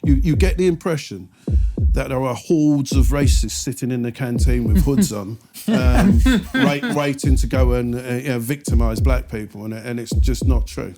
you get the impression that there are hordes of racists sitting in the canteen with hoods on, waiting to go and victimise black people, and it's just not true.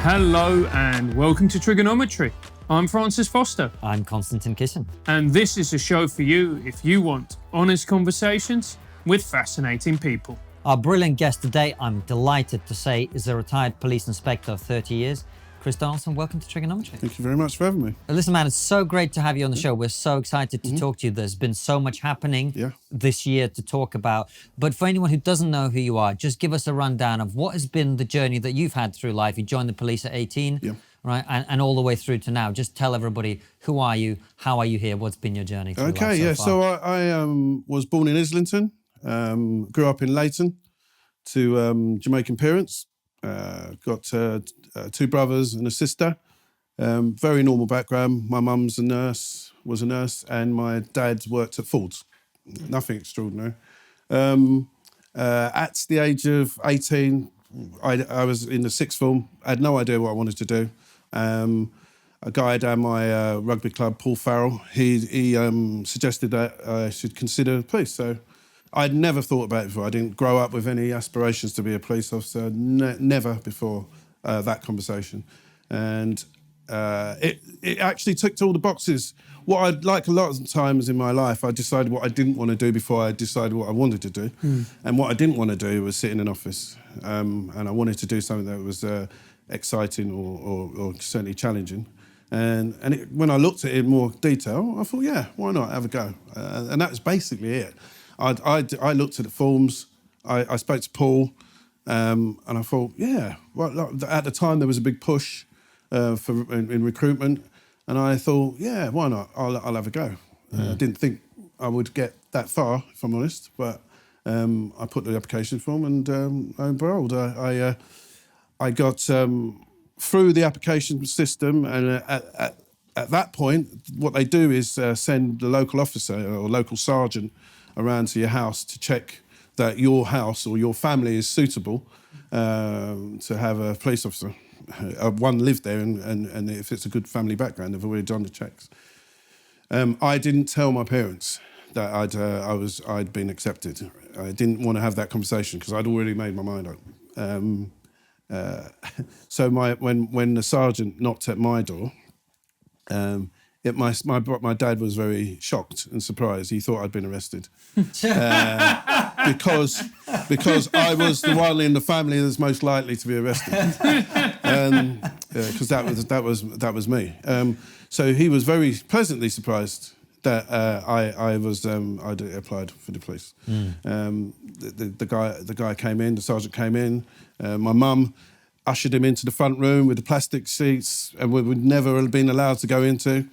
Hello and welcome to TRIGGERnometry. I'm Francis Foster. I'm Konstantin Kisin. And this is a show for you if you want honest conversations with fascinating people. Our brilliant guest today, I'm delighted to say, is a retired police inspector of 30 years. Chris Donaldson, welcome to TRIGGERnometry. Thank you very much for having me. Listen, man, it's so great to have you on the show. We're so excited to talk to you. There's been so much happening this year to talk about. But for anyone who doesn't know who you are, just give us a rundown of what has been the journey that you've had through life. You joined the police at 18, right? And all the way through to now. Just tell everybody, who are you? How are you here? What's been your journey through life so far? So I was born in Islington, grew up in Leighton to Jamaican parents. Got two brothers and a sister. Very normal background. My mum's was a nurse, and my dad worked at Ford's. Nothing extraordinary. At the age of 18, I was in the sixth form. I had no idea what I wanted to do. A guy down my rugby club, Paul Farrell, he suggested that I should consider the police. So I'd never thought about it before. I didn't grow up with any aspirations to be a police officer, never before that conversation. And it actually ticked all the boxes. What I'd like a lot of times in my life, I decided what I didn't want to do before I decided what I wanted to do. And what I didn't want to do was sit in an office. And I wanted to do something that was exciting or certainly challenging. And when I looked at it in more detail, I thought, yeah, why not have a go? And that's basically it. I looked at the forms, I spoke to Paul, and I thought, yeah, well, at the time there was a big push in recruitment, and I thought, yeah, why not? I'll have a go. I didn't think I would get that far, if I'm honest, but I put the application form and I enrolled. I got through the application system, and at that point, what they do is send the local officer or local sergeant around to your house to check that your house or your family is suitable to have a police officer. One lived there, and if it's a good family background, they've already done the checks. I didn't tell my parents that I'd been accepted. I didn't want to have that conversation because I'd already made my mind up. So when the sergeant knocked at my door, my dad was very shocked and surprised. He thought I'd been arrested because I was the one in the family that's most likely to be arrested, because that was me. So he was very pleasantly surprised that I'd applied for the police. The guy came in, the sergeant came in. My mum ushered him into the front room with the plastic seats, and we would never have been allowed to go into.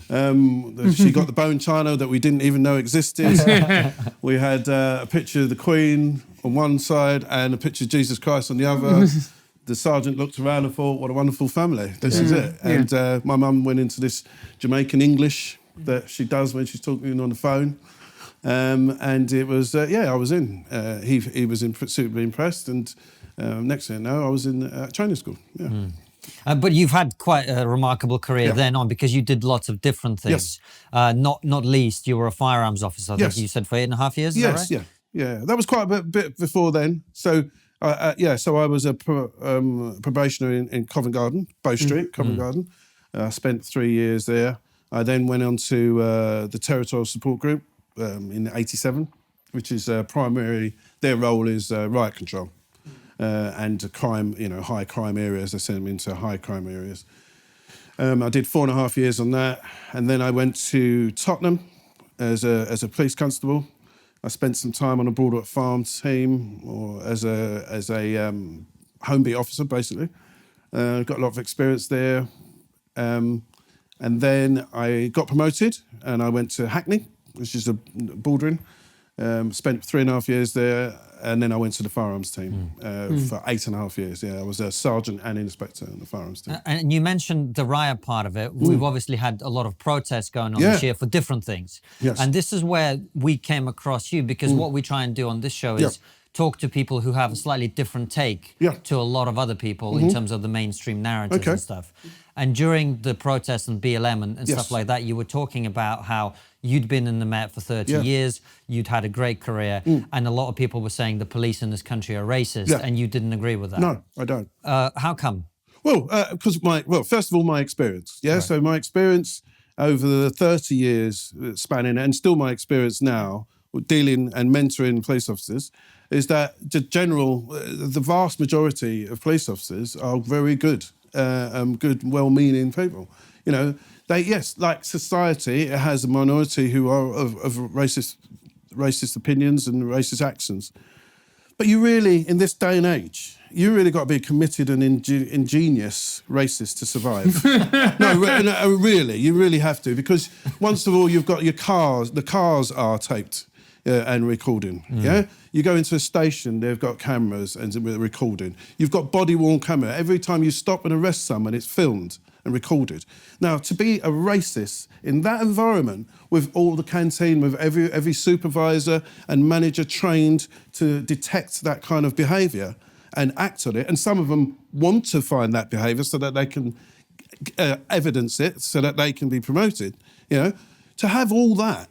She got the bone china that we didn't even know existed. We had a picture of the Queen on one side and a picture of Jesus Christ on the other. The sergeant looked around and thought, what a wonderful family. This is it. And my mum went into this Jamaican English that she does when she's talking on the phone. And it was, I was in. He was super impressed. And next thing I know, I was in training school. But you've had quite a remarkable career then on, because you did lots of different things. Not least, you were a firearms officer. I think you said for 8.5 years. Is that right? Yeah. That was quite a bit before then. So so I was a probationer in Covent Garden, Bow Street, Covent Garden. I spent 3 years there. I then went on to the Territorial Support Group in '87, which is primarily their role is riot control. And crime, high crime areas. They sent them into high crime areas. I did 4.5 years on that, and then I went to Tottenham as a police constable. I spent some time on a Broadwood Farm team, or as a home beat officer, basically. Got a lot of experience there, and then I got promoted, and I went to Hackney, which is a bordering. Spent 3.5 years there, and then I went to the firearms team for 8.5 years. I was a sergeant and inspector in the firearms team. And you mentioned the riot part of it. We've obviously had a lot of protests going on this year for different things. Yes. And this is where we came across you, because what we try and do on this show is talk to people who have a slightly different take to a lot of other people in terms of the mainstream narratives and stuff. And during the protests and BLM and stuff like that, you were talking about how you'd been in the Met for 30 years, you'd had a great career, and a lot of people were saying the police in this country are racist, and you didn't agree with that. No, I don't. How come? Well, because first of all, my experience. Yeah, so my experience over the 30 years spanning, and still my experience now, dealing and mentoring police officers, is that the vast majority of police officers are very good, well-meaning people. You know, like society, it has a minority who are of racist opinions and racist actions. But you really, in this day and age, you really got to be a committed and ingenious racist to survive. No, really, you really have to, because once of all, you've got the cars are taped and recording, You go into a station, they've got cameras and recording. You've got body-worn camera. Every time you stop and arrest someone, it's filmed and recorded. Now, to be a racist in that environment, with all the canteen, with every supervisor and manager trained to detect that kind of behaviour and act on it, and some of them want to find that behaviour so that they can evidence it, so that they can be promoted, to have all that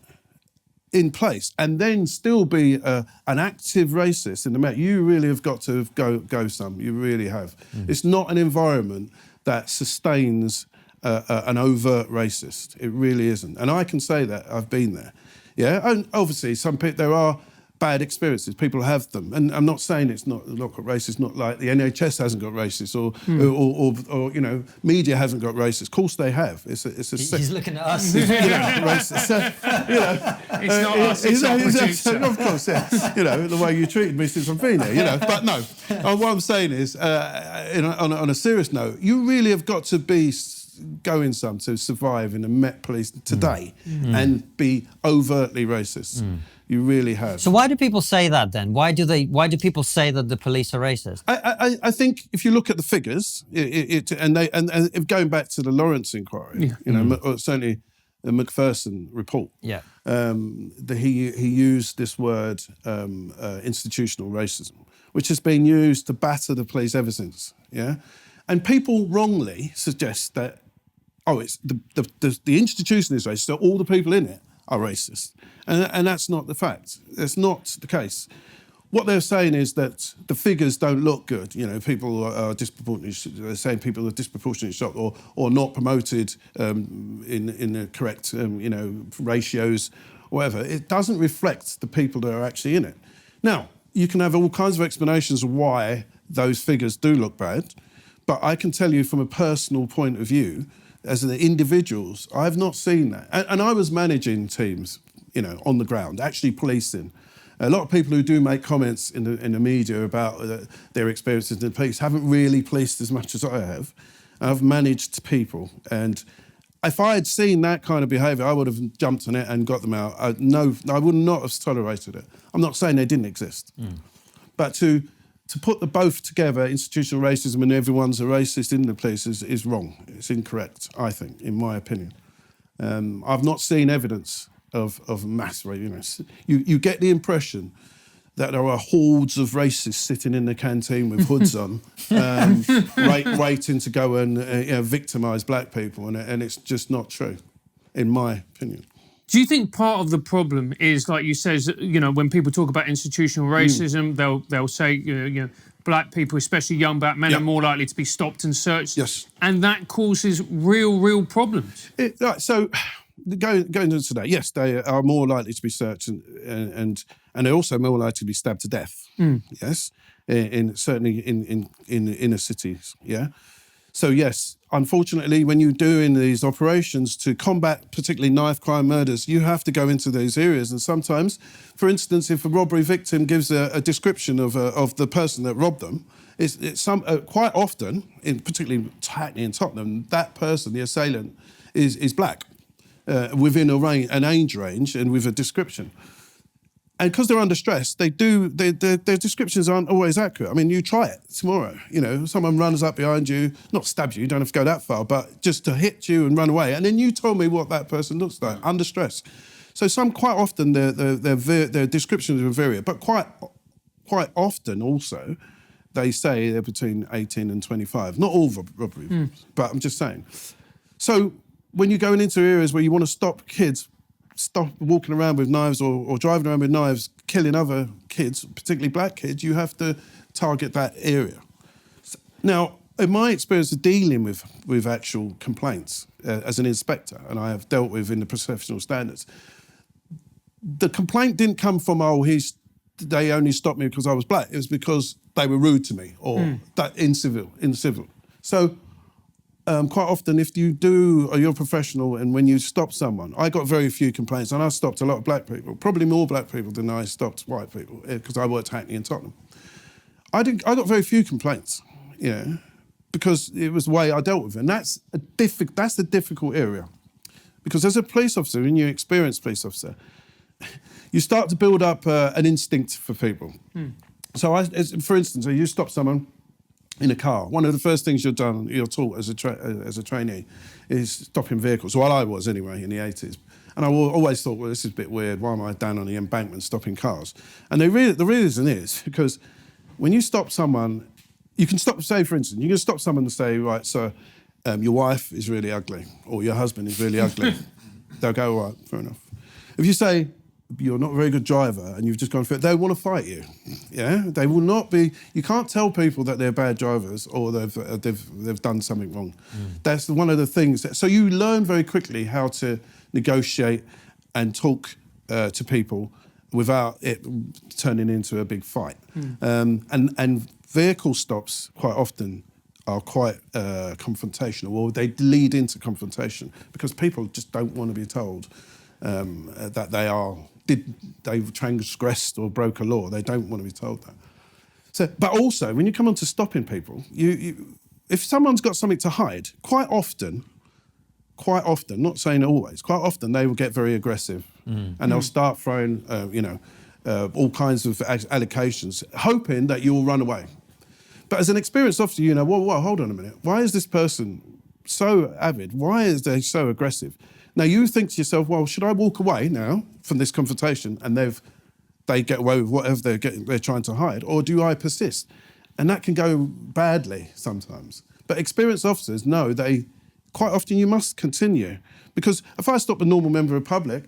in place and then still be an active racist in the Met, you really have got to go some. You really have. It's not an environment that sustains an overt racist. It really isn't. And I can say that. I've been there. Yeah, and obviously there are bad experiences. People have them. And I'm not saying it's not got racist, not like the NHS hasn't got racist or media hasn't got racist. Of course they have. He's looking at us. Racist. It's not us, it's our producer. Of course, the way you treated me since I've been here, But no, what I'm saying is, on a serious note, you really have got to be going some to survive in the Met Police today and be overtly racist. You really have. So why do people say that then? Why do people say that the police are racist? I think if you look at the figures, and going back to the Lawrence inquiry, certainly the McPherson report. Yeah. He used this word institutional racism, which has been used to batter the police ever since. Yeah, and people wrongly suggest that it's the institution is racist, so all the people in it are racist. And that's not the fact. That's not the case. What they're saying is that the figures don't look good. People are disproportionately. They're saying people are disproportionately shocked or not promoted in the correct ratios, whatever. It doesn't reflect the people that are actually in it. Now, you can have all kinds of explanations of why those figures do look bad, but I can tell you from a personal point of view, as the individuals, I've not seen that. And I was managing teams, on the ground, actually policing. A lot of people who do make comments in the media about their experiences in the police haven't really policed as much as I have. I've managed people, and if I had seen that kind of behaviour, I would have jumped on it and got them out. I would not have tolerated it. I'm not saying they didn't exist, but to put the both together, institutional racism and everyone's a racist in the police, is wrong. It's incorrect, I think, in my opinion. I've not seen evidence of mass racism. You get the impression that there are hordes of racists sitting in the canteen with hoods on, waiting to go and victimise black people, and it's just not true, in my opinion. Do you think part of the problem is, like you said, when people talk about institutional racism, they'll say, black people, especially young black men, are more likely to be stopped and searched? Yes. And that causes real problems. So, going into that, yes, they are more likely to be searched and they're also more likely to be stabbed to death. Yes, certainly in inner cities. Yeah. So yes, unfortunately, when you're doing these operations to combat particularly knife crime, murders, you have to go into those areas. And sometimes, for instance, if a robbery victim gives a description of the person that robbed them, quite often, particularly Hackney and Tottenham, that person, the assailant, is black, within an age range and with a description. And because they're under stress, their descriptions aren't always accurate. I mean, you try it tomorrow. Someone runs up behind you, not stabs you, you don't have to go that far, but just to hit you and run away. And then you tell me what that person looks like under stress. So quite often their descriptions are varied, but quite often also, they say they're between 18 and 25. Not all robberies, but I'm just saying. So when you're going into areas where you want to stop kids, stop walking around with knives or driving around with knives, killing other kids, particularly black kids, you have to target that area. Now, in my experience of dealing with actual complaints as an inspector, and I have dealt with in the professional standards, the complaint didn't come from, they only stopped me because I was black. It was because they were rude to me or that incivil. So quite often if you're a professional and when you stop someone, I got very few complaints and I stopped a lot of black people, probably more black people than I stopped white people because I worked Hackney and Tottenham. I got very few complaints, because it was the way I dealt with it. And that's a difficult area. Because as a police officer, when you're an experienced police officer, you start to build up an instinct for people. So, for instance, you stop someone in a car. One of the first things you're taught as a trainee is stopping vehicles. Well, I was anyway in the 80s. And I always thought, well, this is a bit weird. Why am I down on the embankment stopping cars? And the reason is because when you stop someone, you can stop, say, for instance, you can stop someone and say, right, sir, your wife is really ugly or your husband is really ugly. They'll go, all right, fair enough. If you say, you're not a very good driver and you've just gone through it, they want to fight you. Yeah, they will not be. You can't tell people that they're bad drivers or they've done something wrong. That's one of the things. So you learn very quickly how to negotiate and talk to people without it turning into a big fight. And vehicle stops quite often are quite confrontational, or they lead into confrontation because people just don't want to be told that they've transgressed or broke a law. They don't want to be told that. So, but also, when you come on to stopping people, if someone's got something to hide, quite often, not saying always, quite often they will get very aggressive and they'll start throwing, all kinds of allocations, hoping that you'll run away. But as an experienced officer, well, hold on a minute. Why is this person so avid? Why is they so aggressive? Now, you think to yourself, well, should I walk away now from this confrontation and they get away with whatever they're trying to hide, or do I persist? And that can go badly sometimes. But experienced officers know quite often you must continue, because if I stop a normal member of the public,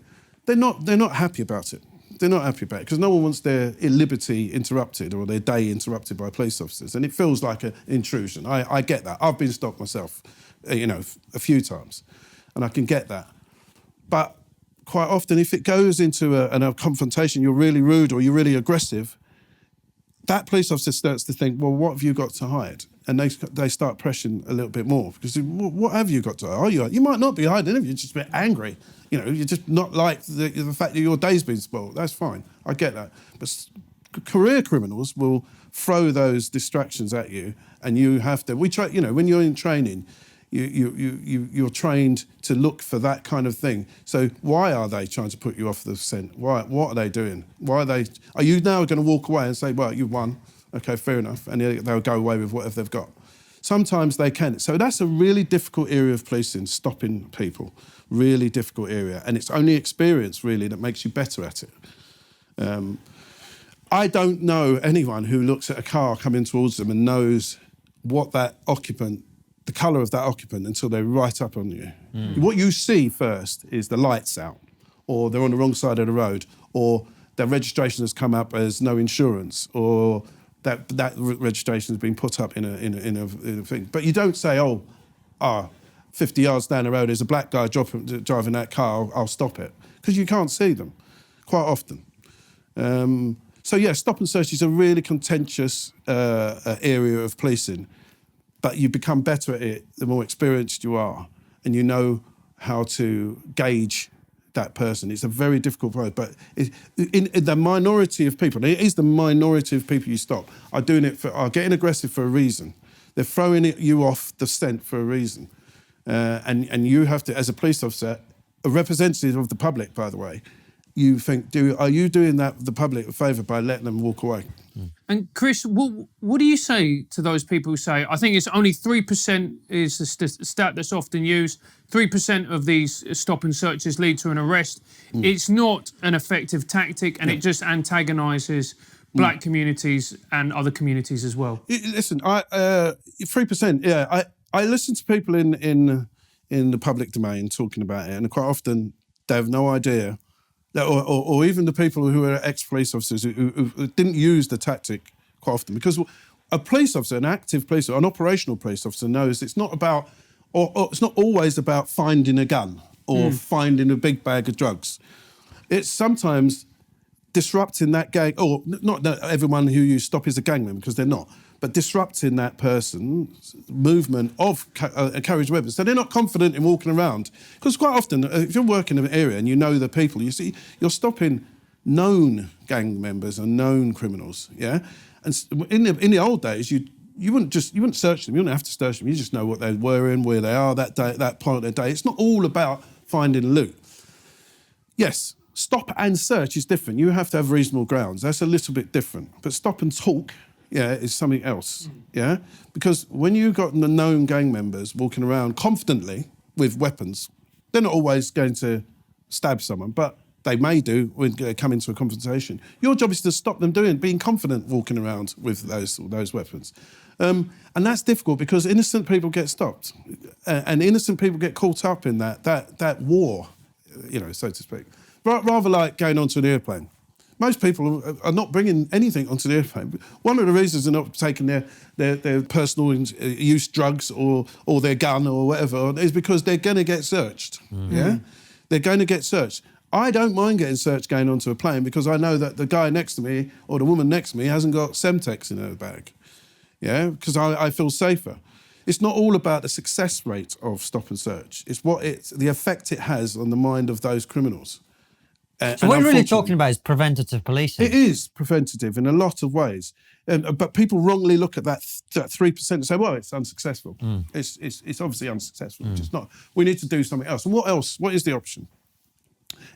they're not happy about it. They're not happy about it because no one wants their liberty interrupted or their day interrupted by police officers, and it feels like an intrusion. I get that. I've been stopped myself, a few times, and I can get that. But quite often, if it goes into a confrontation, you're really rude or you're really aggressive, that police officer starts to think, well, what have you got to hide? And they start pressuring a little bit more because what have you got to hide? You might not be hiding anything, you're just a bit angry. You're just not like the fact that your day's been spoiled. That's fine, I get that. But career criminals will throw those distractions at you, and you have to. We try, when you're in training, you're trained to look for that kind of thing. So why are they trying to put you off the scent? What are they doing? Are you now going to walk away and say, well, you won? Okay, fair enough. And they'll go away with whatever they've got. Sometimes they can. So that's a really difficult area of policing, stopping people. Really difficult area. And it's only experience, really, that makes you better at it. I don't know anyone who looks at a car coming towards them and knows what that occupant, the colour of that occupant, until they're right up on you. What you see first is the lights out, or they're on the wrong side of the road, or their registration has come up as no insurance, or that registration has been put up in a thing. But you don't say, 50 yards down the road, there's a black guy driving that car, I'll stop it. Because you can't see them, quite often. So yeah, stop and search is a really contentious area of policing, but you become better at it the more experienced you are, and you know how to gauge that person. It's a very difficult road, but in the minority of people, it is the minority of people you stop, are getting aggressive for a reason. They're throwing you off the scent for a reason. And you have to, as a police officer, a representative of the public, by the way, you think, are you doing the public a favour by letting them walk away? And Chris, what do you say to those people who say, I think it's only 3% is the stat that's often used, 3% of these stop and searches lead to an arrest. It's not an effective tactic, and it just antagonises black communities and other communities as well? Listen, 3%. Yeah, I listen to people in the public domain talking about it, and quite often they have no idea, or even the people who are ex-police officers who didn't use the tactic quite often, because a police officer, an active police officer, an operational police officer knows it's not about, or it's not always about finding a gun or finding a big bag of drugs. It's sometimes disrupting that gang, or not everyone who you stop is a gang member, because they're not, but disrupting that person's movement of carriage weapons. So they're not confident in walking around. Because quite often, if you're working in an area and you know the people, you see, you're stopping known gang members and known criminals, yeah? And in the old days, you wouldn't search them, you wouldn't have to search them, you just know what they were in, where they are that day, that part of their day. It's not all about finding loot. Yes, stop and search is different. You have to have reasonable grounds. That's a little bit different. But stop and talk, yeah, is something else, yeah? Because when you've got the known gang members walking around confidently with weapons, they're not always going to stab someone, but they may do when they come into a confrontation. Your job is to stop them being confident walking around with those weapons. And that's difficult because innocent people get stopped. And innocent people get caught up in that war, you know, so to speak. Rather like going onto an airplane. Most people are not bringing anything onto the airplane. One of the reasons they're not taking their personal use drugs or their gun or whatever is because they're going to get searched. Yeah, they're going to get searched. I don't mind getting searched going onto a plane because I know that the guy next to me or the woman next to me hasn't got Semtex in her bag. Yeah, because I feel safer. It's not all about the success rate of stop and search. It's the effect it has on the mind of those criminals. So what we're really talking about is preventative policing. It is preventative in a lot of ways. But people wrongly look at that 3% and say, well, it's unsuccessful. It's obviously unsuccessful. It's just not. We need to do something else. And what else? What is the option?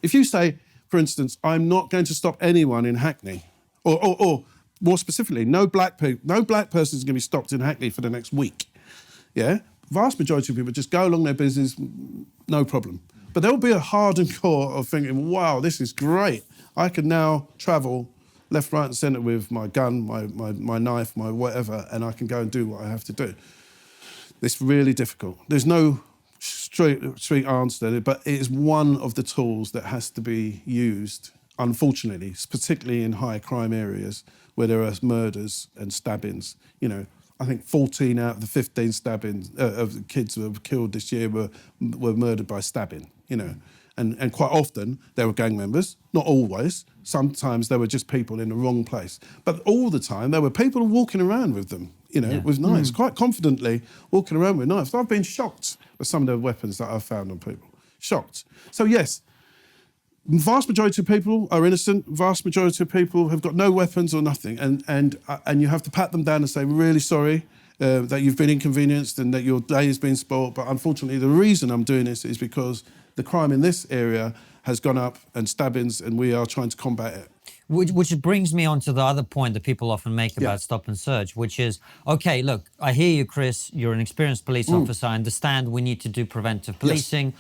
If you say, for instance, I'm not going to stop anyone in Hackney, or more specifically, no black person is going to be stopped in Hackney for the next week, yeah? Vast majority of people just go along their business, no problem. But there'll be a hardened core of thinking, wow, this is great. I can now travel left, right and centre with my gun, my knife, my whatever, and I can go and do what I have to do. It's really difficult. There's no straight answer, but it is one of the tools that has to be used, unfortunately, particularly in high crime areas where there are murders and stabbings. You know, I think 14 out of the 15 stabbings of the kids who were killed this year were murdered by stabbing, you know. And quite often they were gang members, not always. Sometimes they were just people in the wrong place. But all the time there were people walking around with them, you know, with knives, quite confidently walking around with knives. I've been shocked with some of the weapons that I've found on people. Shocked. So yes, vast majority of people are innocent. Vast majority of people have got no weapons or nothing, and you have to pat them down and say, we're really sorry that you've been inconvenienced and that your day has been spoilt. But unfortunately, the reason I'm doing this is because the crime in this area has gone up and stabbings, and we are trying to combat it. Which brings me on to the other point that people often make about stop and search, which is, okay, look, I hear you, Chris, you're an experienced police officer. I understand we need to do preventive policing,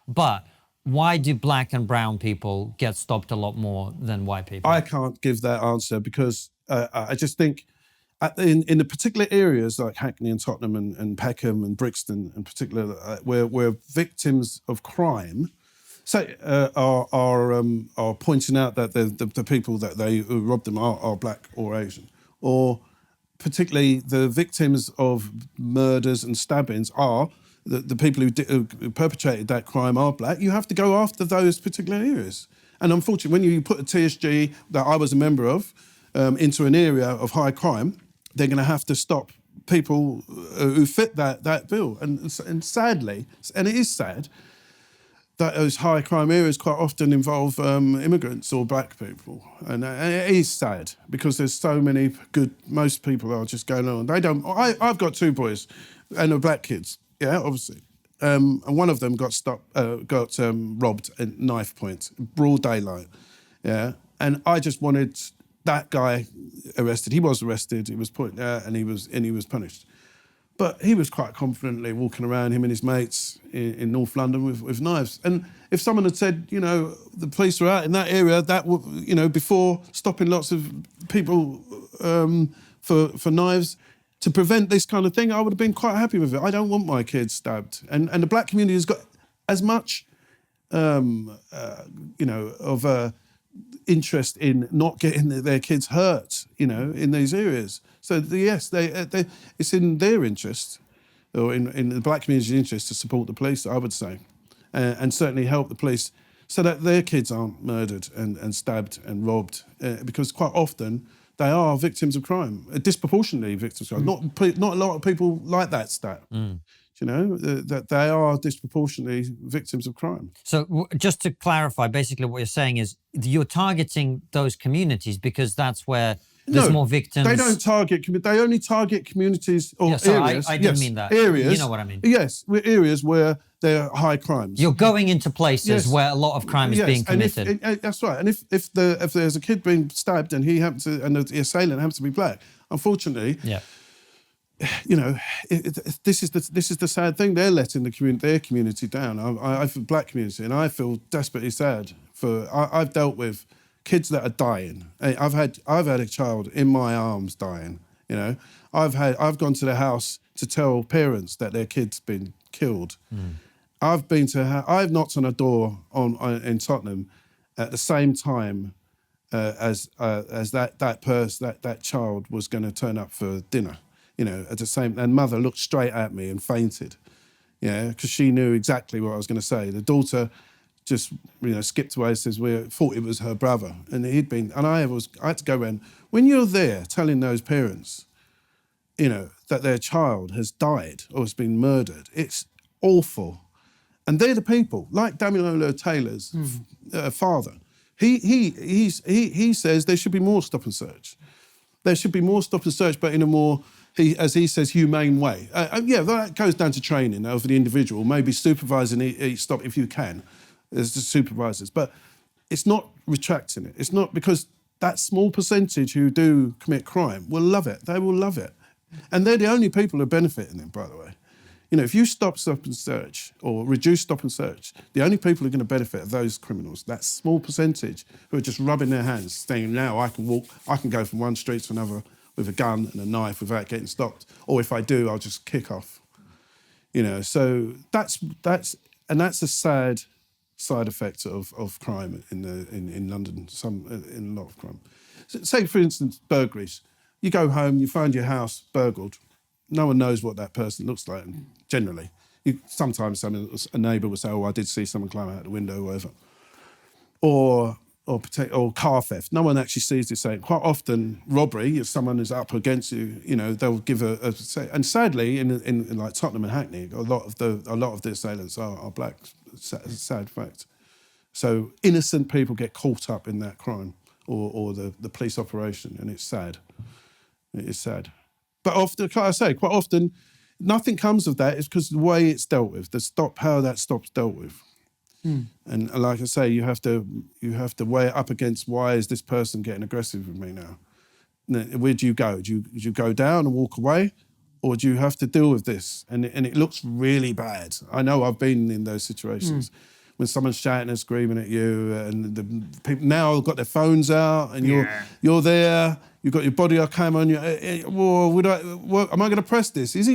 but why do black and brown people get stopped a lot more than white people? I can't give that answer because I just think in the particular areas like Hackney and Tottenham and Peckham and Brixton in particular, where victims of crime are pointing out that the people that who robbed them are black or Asian, or particularly the victims of murders and stabbings are the people who perpetrated that crime are black. You have to go after those particular areas. And unfortunately, when you put a TSG that I was a member of into an area of high crime, they're going to have to stop people who fit that bill. And sadly, and it is sad, that those high crime areas quite often involve immigrants or black people. And it is sad because there's so many most people are just going on. I've got two boys and they're black kids, yeah, obviously. And one of them got robbed at knife point, broad daylight, yeah. And I just wanted that guy arrested. He was arrested, he was put and he was punished. But he was quite confidently walking around, him and his mates in North London with knives. And if someone had said, you know, the police were out in that area, that would, you know, before stopping lots of people for knives to prevent this kind of thing, I would have been quite happy with it. I don't want my kids stabbed. And the black community has got as much, you know, of a interest in not getting their kids hurt, you know, in these areas. So yes, it's in their interest, or in the black community's interest, to support the police, I would say, and certainly help the police so that their kids aren't murdered and stabbed and robbed, because quite often they are victims of crime, disproportionately victims of crime. Not a lot of people like that stat. You know, that they are disproportionately victims of crime. So just to clarify, basically what you're saying is you're targeting those communities because that's where there's more victims. They don't target, they only target communities or areas. I didn't mean that. Areas. You know what I mean. Yes, areas where there are high crimes. You're going into places where a lot of crime is being committed. And that's right. And if there's a kid being stabbed and the assailant happens to be black, unfortunately, you know, this is the sad thing. They're letting their community down. I feel black community, and I feel desperately sad for. I've dealt with kids that are dying. I've had a child in my arms dying. You know, I've gone to the house to tell parents that their kid's been killed. I've knocked on a door in Tottenham at the same time as that child was going to turn up for dinner. You know, at the same, and mother looked straight at me and fainted. Yeah, because she knew exactly what I was going to say. The daughter just, you know, skipped away and says we thought it was her brother, and I had to go around. When you're there telling those parents, you know, that their child has died or has been murdered, it's awful. And they're the people, like Damiano Taylor's father. He says there should be more stop and search. There should be more stop and search, but in a more, as he says, humane way. That goes down to training of the individual, maybe supervising each stop if you can, as the supervisors. But it's not retracting it. It's not, because that small percentage who do commit crime will love it. They will love it. And they're the only people who are benefiting it, by the way. You know, if you stop and search or reduce stop and search, the only people who are going to benefit are those criminals, that small percentage who are just rubbing their hands, saying, now I can go from one street to another with a gun and a knife without getting stopped. Or if I do, I'll just kick off. You know, so that's a sad side effect of crime in London, in a lot of crime. So, say, for instance, burglaries. You go home, you find your house burgled. No one knows what that person looks like, generally. Sometimes a neighbour will say, oh, I did see someone climb out the window or whatever. Or car theft. No one actually sees this. Quite often, robbery, if someone is up against you, you know, they'll give and sadly, in like Tottenham and Hackney, a lot of the assailants are black. Sad fact. So innocent people get caught up in that crime or the police operation, and it's sad. It is sad. But often, like I say, quite often, nothing comes of that. It's because the way it's dealt with, how that stop's dealt with. And like I say, you have to weigh it up against, why is this person getting aggressive with me now? Where do you go? Do you go down and walk away, or do you have to deal with this? And it looks really bad. I know I've been in those situations when someone's shouting and screaming at you, and the people now have got their phones out, and you're there. You've got your body cam on you. Am I going to press this? Is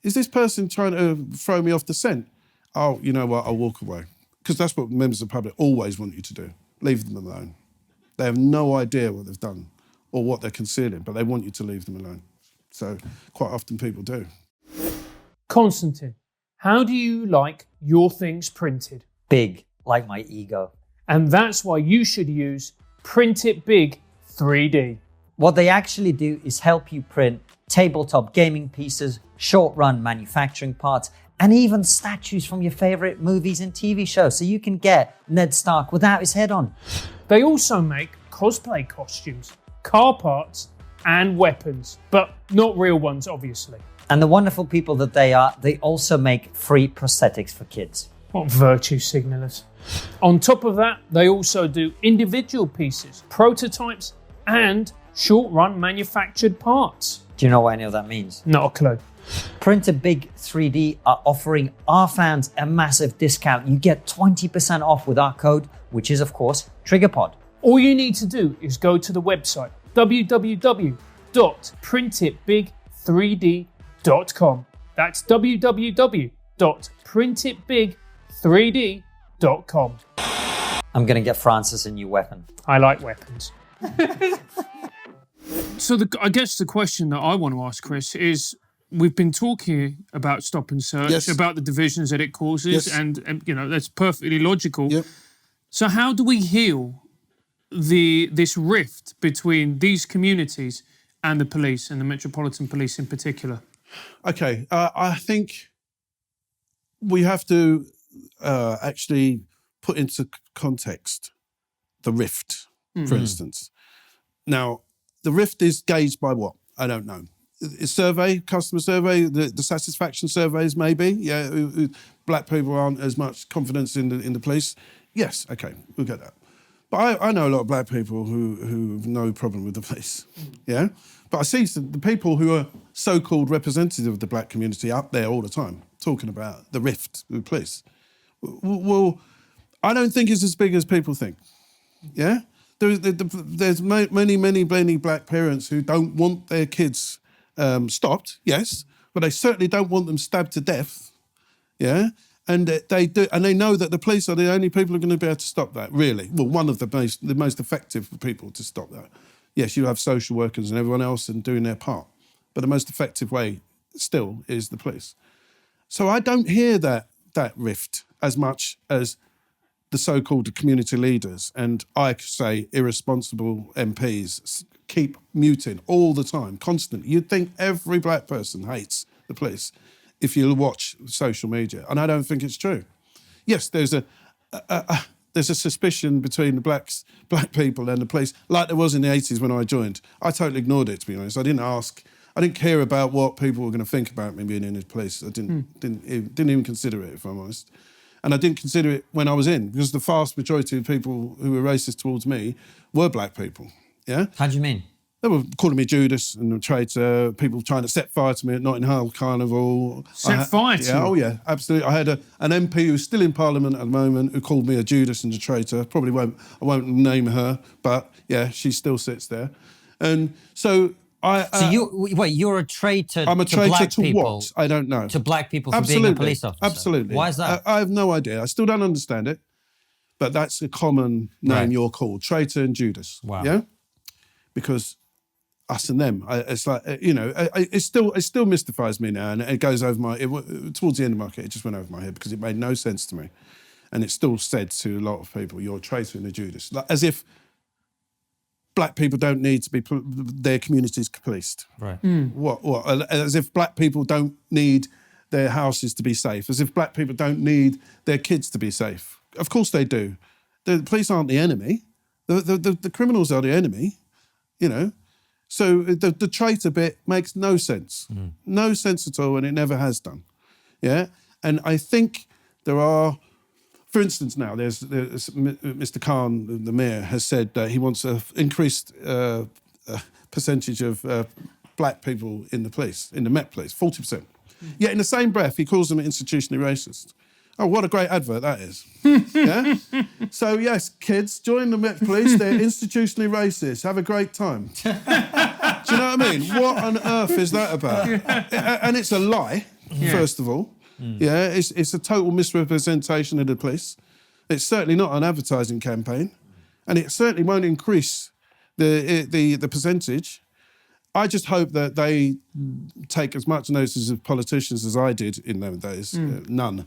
this person trying to throw me off the scent? Oh, you know what? I'll walk away. Because that's what members of the public always want you to do. Leave them alone. They have no idea what they've done or what they're concealing, but they want you to leave them alone. So quite often people do. Constantine, how do you like your things printed? Big, like my ego. And that's why you should use Print It Big 3D. What they actually do is help you print tabletop gaming pieces, short-run manufacturing parts, and even statues from your favourite movies and TV shows, so you can get Ned Stark without his head on. They also make cosplay costumes, car parts, and weapons, but not real ones, obviously. And the wonderful people that they are, they also make free prosthetics for kids. What virtue signalers. On top of that, they also do individual pieces, prototypes, and short-run manufactured parts. Do you know what any of that means? Not a clue. Printed Big 3D are offering our fans a massive discount. You get 20% off with our code, which is, of course, TRIGGERPOD. All you need to do is go to the website www.printitbig3d.com. That's www.printitbig3d.com. I'm going to get Francis a new weapon. I like weapons. So I guess the question that I want to ask, Chris, is we've been talking about stop and search, Yes. about the divisions that it causes, Yes. and you know, that's perfectly logical. Yep. So how do we heal this rift between these communities and the police, and the Metropolitan Police in particular? Okay, I think we have to actually put into context the rift, for instance. Now, the rift is gauged by what? I don't know. A survey, customer survey, the satisfaction surveys, maybe. Yeah, black people aren't as much confidence in the police. Yes, okay, we'll get that. But I know a lot of black people who have no problem with the police. Yeah, but I see the people who are so-called representative of the black community up there all the time talking about the rift with the police. Well, I don't think it's as big as people think. Yeah, there's many black parents who don't want their kids stopped, yes, but they certainly don't want them stabbed to death, yeah? And they do, and they know that the police are the only people who are going to be able to stop that, really. Well, one of the most effective people to stop that. Yes, you have social workers and everyone else and doing their part, but the most effective way still is the police. So I don't hear that rift as much as the so-called community leaders and I say irresponsible MPs keep muting all the time, constantly. You'd think every black person hates the police if you watch social media, and I don't think it's true. Yes, there's a suspicion between the black people and the police, like there was in the 80s when I joined. I totally ignored it, to be honest. I didn't care about what people were going to think about me being in the police. I didn't even consider it, if I'm honest. And I didn't consider it when I was in, because the vast majority of people who were racist towards me were black people, yeah? How do you mean? They were calling me Judas and a traitor, people trying to set fire to me at Notting Hill Carnival. Set fire to you? Oh, yeah, absolutely. I had an MP who's still in Parliament at the moment who called me a Judas and a traitor. I won't name her, but yeah, she still sits there. And so you're a traitor I'm a to traitor black to people, what? I don't know. to black people for Absolutely. being a police officer. Absolutely. Why is that? I have no idea. I still don't understand it. But that's a common name Right. you're called, traitor and Judas. Wow. Yeah? Because us and them, it's like, it still mystifies me now, and it goes over towards the end of my it just went over my head because it made no sense to me. And it's still said to a lot of people, you're a traitor and a Judas. Like, as if black people don't need to be, their communities policed. Right. What? As if black people don't need their houses to be safe. As if black people don't need their kids to be safe. Of course they do. The police aren't the enemy. The criminals are the enemy, you know. So the traitor bit makes no sense. No sense at all, and it never has done. Yeah? And I think there are, for instance now, there's Mr. Khan, the mayor, has said that he wants an increased percentage of black people in the police, in the Met Police, 40%. Yet in the same breath, he calls them institutionally racist. Oh, what a great advert that is. Yeah? So, yes, kids, join the Met Police. They're institutionally racist. Have a great time. Do you know what I mean? What on earth is that about? And it's a lie, first of all. Yeah, it's a total misrepresentation of the police. It's certainly not an advertising campaign. And it certainly won't increase the percentage. I just hope that they take as much notice of politicians as I did in those days. None.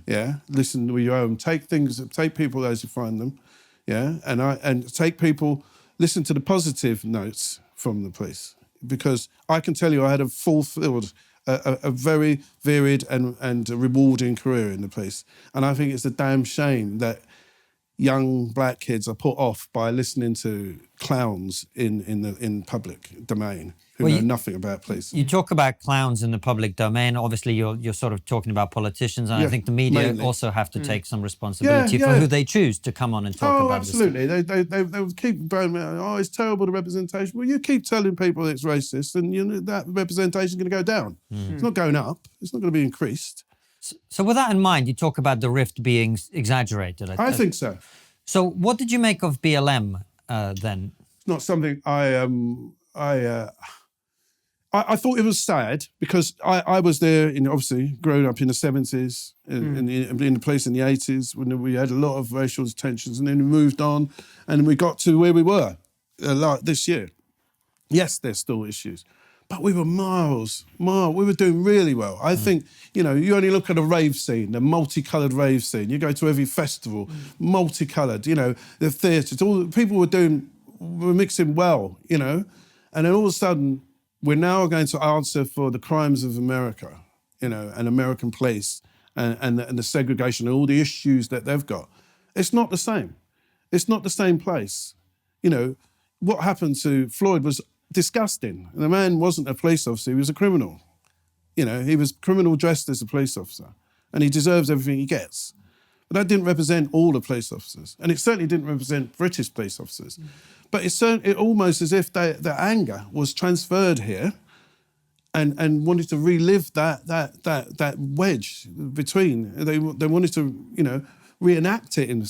Yeah, listen with your own. Take people as you find them. Yeah, and take people. Listen to the positive notes from the police, because I can tell you I had a fulfilled, a very varied and rewarding career in the police, and I think it's a damn shame that young black kids are put off by listening to clowns in public domain who know nothing about police. You talk about clowns in the public domain. Obviously, you're sort of talking about politicians, and I think the media also have to take some responsibility for who they choose to come on and talk about this. Absolutely. They keep going, oh, it's terrible, the representation. Well, you keep telling people it's racist, and that representation is going to go down. It's not going up. It's not going to be increased. So with that in mind, you talk about the rift being exaggerated. I think so. So what did you make of BLM then? It's not something I thought it was sad because I was there, obviously, growing up in the 70s, in the police in the 80s, when we had a lot of racial tensions, and then we moved on and we got to where we were this year. Yes, there's still issues, but we were we were doing really well. I think, you only look at a rave scene, the multicoloured rave scene. You go to every festival, multicoloured, the theatres, people were mixing well, and then all of a sudden, we're now going to answer for the crimes of America, and American police and the segregation and all the issues that they've got. It's not the same. It's not the same place. What happened to Floyd was disgusting. The man wasn't a police officer, he was a criminal. He was criminal dressed as a police officer, and he deserves everything he gets. But that didn't represent all the police officers, and it certainly didn't represent British police officers. But it almost as if their anger was transferred here, and wanted to relive that wedge between. They wanted to reenact it in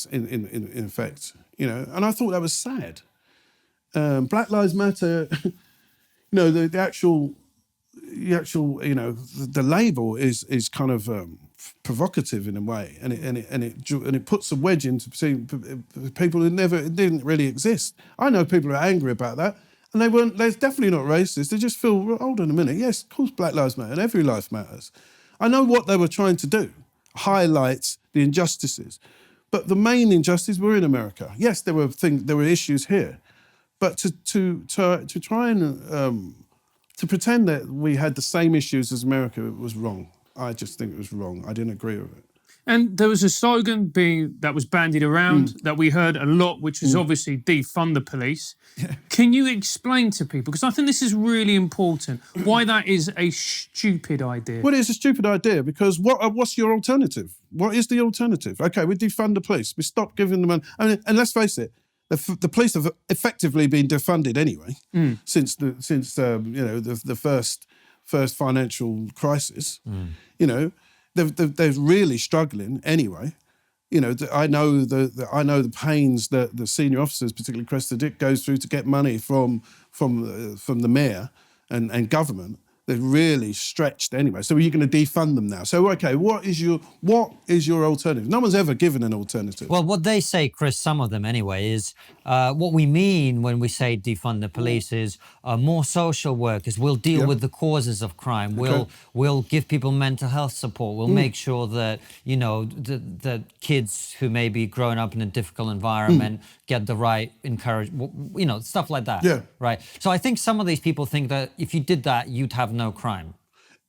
effect. And I thought that was sad. Black Lives Matter. The actual the label is kind of provocative in a way, and it puts a wedge into people who didn't really exist. I know people who are angry about that, and they're definitely not racist. They just feel, well, hold on a minute, yes, of course Black Lives Matter and every life matters. I know what they were trying to do, highlight the injustices, but the main injustices were in America. Yes, there were issues here, but to try and to pretend that we had the same issues as America was wrong. I just think it was wrong. I didn't agree with it. And there was a slogan that was bandied around that we heard a lot, which was obviously defund the police. Yeah. Can you explain to people, because I think this is really important, why that is a stupid idea? Well, it's a stupid idea because what's your alternative? What is the alternative? Okay, we defund the police. We stop giving them and let's face it, the police have effectively been defunded anyway since the first financial crisis. They're really struggling anyway. I know the pains that the senior officers, particularly Cressida Dick, goes through to get money from the mayor and government. They're really stretched anyway. So you're going to defund them now. So okay, what is your alternative? No one's ever given an alternative. Well, what they say, Chris, some of them anyway, is what we mean when we say defund the police is more social workers. We'll deal with the causes of crime. We'll give people mental health support. We'll make sure that the kids who may be growing up in a difficult environment get the right encouragement. Stuff like that. Yeah. Right. So I think some of these people think that if you did that, you'd have no crime.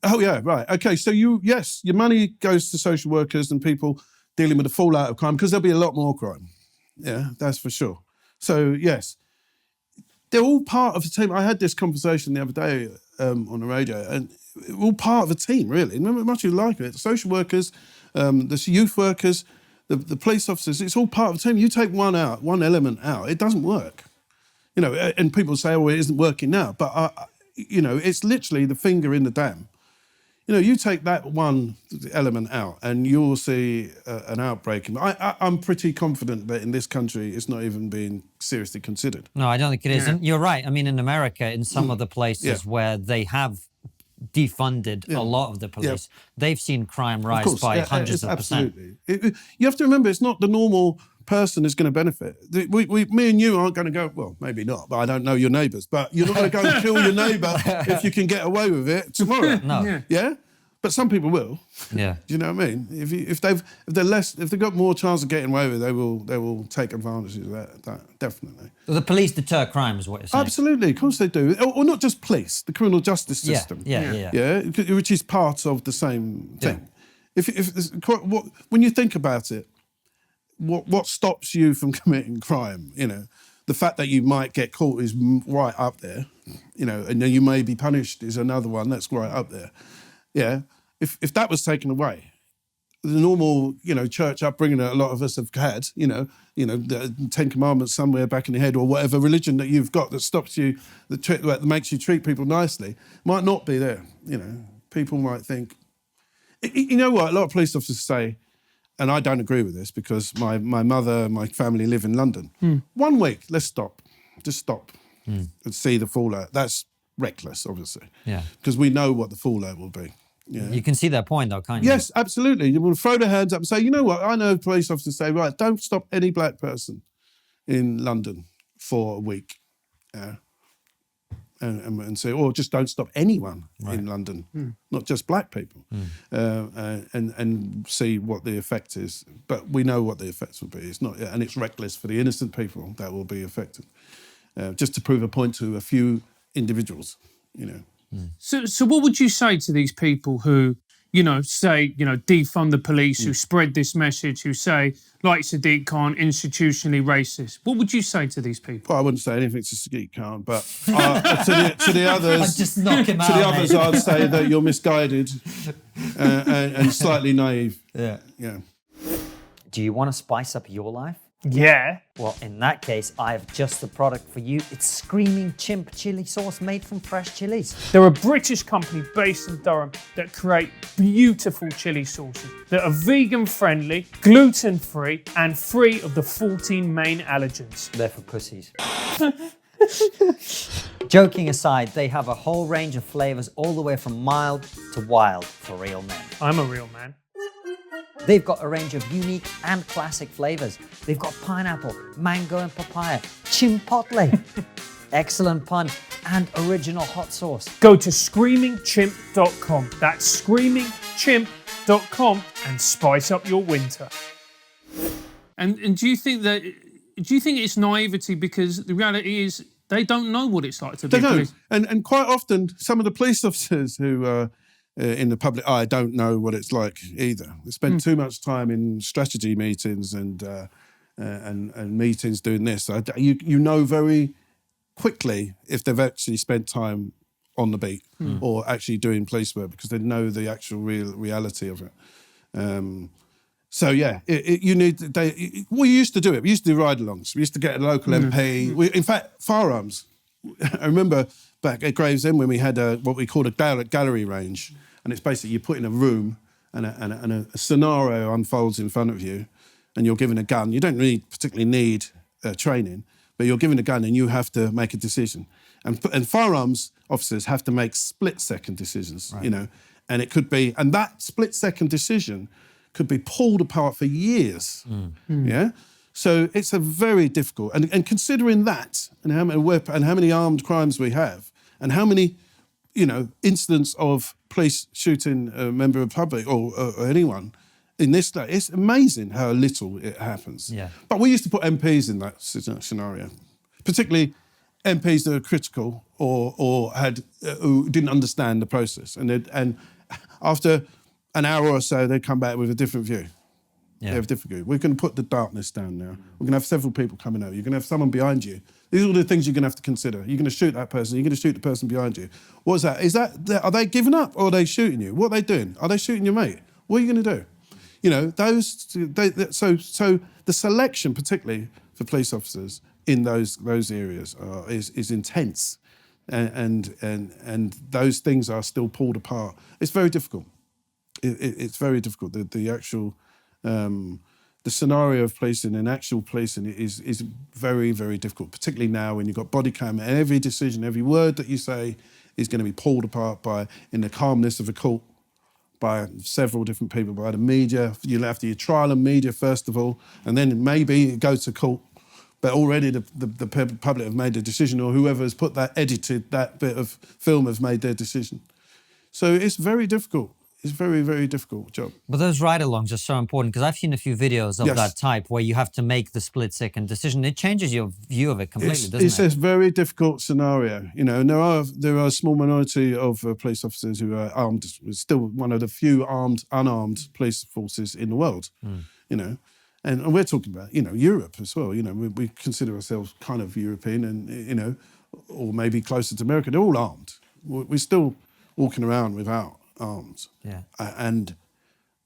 Oh yeah, right. Okay, so your money goes to social workers and people dealing with the fallout of crime because there'll be a lot more crime. Yeah, that's for sure. So yes, they're all part of the team. I had this conversation the other day on the radio, and we're all part of a team, really. No much you like it. The social workers, the youth workers, the police officers. It's all part of the team. You take one element out, it doesn't work. And people say, "Oh, it isn't working now," but it's literally the finger in the dam. You take that one element out and you'll see an outbreak. I'm pretty confident that in this country it's not even being seriously considered. No, I don't think it is. And you're right. I mean, in America, in some of the places where they have defunded a lot of the police, they've seen crime rise by hundreds of percent. Absolutely. You have to remember, it's not the normal person who's going to benefit. Me and you aren't going to go, well, maybe not, but I don't know your neighbours, but you're not going to go and kill your neighbour if you can get away with it tomorrow. No. Yeah? But some people will. Yeah. Do you know what I mean? If they've got more chance of getting away with it, they will take advantage of that definitely. So the police deter crime is what you're saying? Absolutely, of course they do. Or not just police, the criminal justice system. Yeah. Which is part of the same thing. When you think about it, what stops you from committing crime? You know, the fact that you might get caught is right up there. You know, and then you may be punished is another one that's right up there. Yeah, if that was taken away, the normal, you know, church upbringing that a lot of us have had, you know, the Ten Commandments somewhere back in your head, or whatever religion that you've got that stops you, that makes you treat people nicely, might not be there. You know, people might think, you know what, a lot of police officers say, and I don't agree with this because my mother and my family live in London. 1 week, let's stop. Just stop and see the fallout. That's reckless, obviously. Yeah. Because we know what the fallout will be. Yeah. You can see their point, though, can't you? Yes, absolutely. You will throw their hands up and say, you know what, I know police officers say, right, don't stop any black person in London for a week. Yeah. And say, or just don't stop anyone in London, not just black people, and see what the effect is. But we know what the effects will be. It's not, and it's reckless for the innocent people that will be affected. Just to prove a point to a few individuals, you know. So what would you say to these people who, you know, say, you know, defund the police, who spread this message, who say, like Sadiq Khan, institutionally racist? What would you say to these people? Well, I wouldn't say anything to Sadiq Khan, but to the others, I'd just knock him out, to the others, mate. I'd say that you're misguided and slightly naive. Yeah. Yeah. Do you want to spice up your life? Yeah. Well, in that case, I have just the product for you. It's Screaming Chimp chili sauce made from fresh chilies. They're a British company based in Durham that create beautiful chili sauces that are vegan-friendly, gluten-free, and free of the 14 main allergens. They're for pussies. Joking aside, they have a whole range of flavors all the way from mild to wild for real men. I'm a real man. They've got a range of unique and classic flavors. They've got pineapple, mango and papaya, chipotle, excellent pun, and original hot sauce. Go to screamingchimp.com. That's screamingchimp.com and spice up your winter. And do you think it's naivety, because the reality is they don't know what it's like to be They don't. police? And quite often, some of the police officers who in the public eye don't know what it's like either. They spend too much time in strategy meetings and meetings doing this. You know very quickly if they've actually spent time on the beat or actually doing police work, because they know the actual reality of it. So yeah, we used to do it. We used to do ride-alongs. We used to get a local MP. In fact, firearms. I remember back at Gravesend when we had what we called a gallery range, and it's basically you put in a room and a scenario unfolds in front of you, and you're given a gun. You don't really particularly need training, but you're given a gun and you have to make a decision. And firearms officers have to make split-second decisions, you know, and it could be, and that split-second decision could be pulled apart for years, yeah? So it's a very difficult, and considering that, and how many armed crimes we have, and how many, you know, incidents of police shooting a member of the public or anyone in this day, it's amazing how little it happens. Yeah. But we used to put MPs in that scenario, particularly MPs that are critical or had who didn't understand the process, and after an hour or so, they'd come back with a different view. Yeah. They have a different view. We're going to put the darkness down now. We're going to have several people coming out. You're going to have someone behind you. These are all the things you're going to have to consider. You're going to shoot that person. You're going to shoot the person behind you. What is that? Are they giving up or are they shooting you? What are they doing? Are they shooting your mate? What are you going to do? You know, so the selection, particularly for police officers in those areas, is intense, and those things are still pulled apart. It's very difficult. It's very difficult. The actual the scenario of policing and actual policing is very, very difficult, particularly now when you've got body cam, and every decision, every word that you say is going to be pulled apart in the calmness of a court, by several different people, by the media. You'll have to your trial and media first of all, and then maybe it goes to court. But already the public have made a decision, or whoever has edited that bit of film has made their decision. So it's very difficult. It's a very, very difficult job. But those ride-alongs are so important, because I've seen a few videos of that type where you have to make the split-second decision. It changes your view of it completely, doesn't it? It's a very difficult scenario, you know. And there are a small minority of police officers who are armed. It's still one of the few unarmed police forces in the world, you know. And we're talking about, Europe as well. We consider ourselves kind of European and, or maybe closer to America. They're all armed. We're still walking around without arms. Yeah. And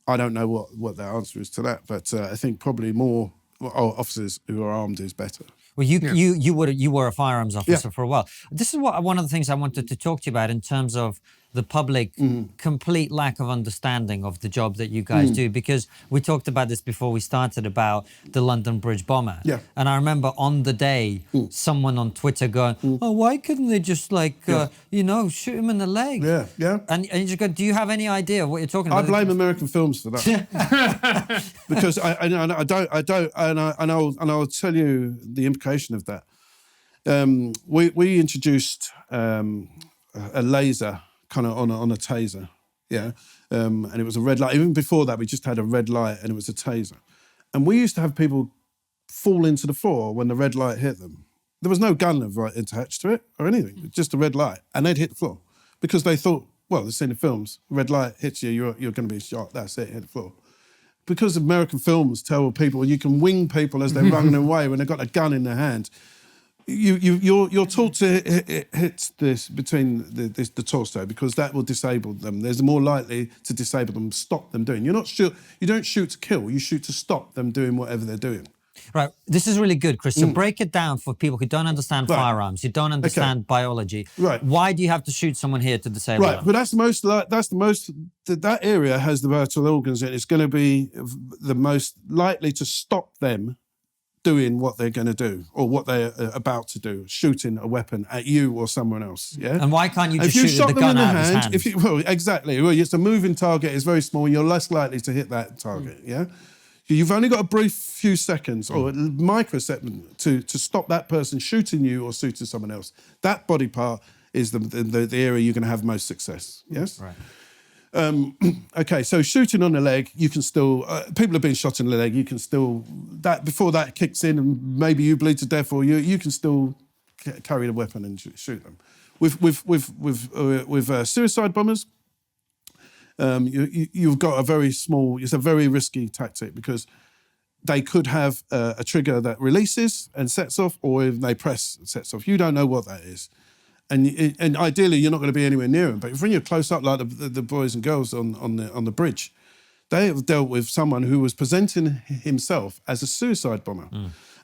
I don't know what the answer is to that, but I think probably more officers who are armed is better. Well, you were a firearms officer for a while. This is one of the things I wanted to talk to you about in terms of the public complete lack of understanding of the job that you guys do, because we talked about this before we started about the London Bridge bomber. Yeah. And I remember on the day, someone on Twitter going, "Oh, why couldn't they just shoot him in the leg?" Yeah, yeah. And you just go, "Do you have any idea what you're talking about?" I blame American films for that because I'll tell you the implication of that. We introduced a laser kind of on a taser, and it was a red light. Even before that, we just had a red light and it was a taser. And we used to have people fall into the floor when the red light hit them. There was no gun attached to it or anything, just a red light, and they'd hit the floor because they thought, well, they've seen the films, red light hits you, you're going to be shot, that's it, hit the floor. Because American films tell people you can wing people as they're running away when they've got a gun in their hand. You're taught to hit this between the torso because that will disable them. There's more likely to disable them, stop them doing. You don't shoot to kill. You shoot to stop them doing whatever they're doing. Right. This is really good, Chris. So break it down for people who don't understand firearms, who don't understand biology. Right. Why do you have to shoot someone here to disable them? Right. But that area has the vital organs in it. It's going to be the most likely to stop them doing what they're going to do or what they're about to do, shooting a weapon at you or someone else. Yeah. And why can't you just shoot the gun out of his hand? Exactly. Well, it's a moving target. It's very small. You're less likely to hit that target. Yeah. You've only got a brief few seconds or a microsecond to stop that person shooting you or shooting someone else. That body part is the area you're going to have most success. Yes. Right. Okay, so shooting on the leg, you can still, people have been shot in the leg, you can still, before that kicks in and maybe you bleed to death or you can still carry the weapon and shoot them. With suicide bombers, you've got it's a very risky tactic because they could have a trigger that releases and sets off, or if they press and sets off. You don't know what that is. And ideally, you're not going to be anywhere near them. But when you're close up, like the boys and girls on the bridge, they have dealt with someone who was presenting himself as a suicide bomber.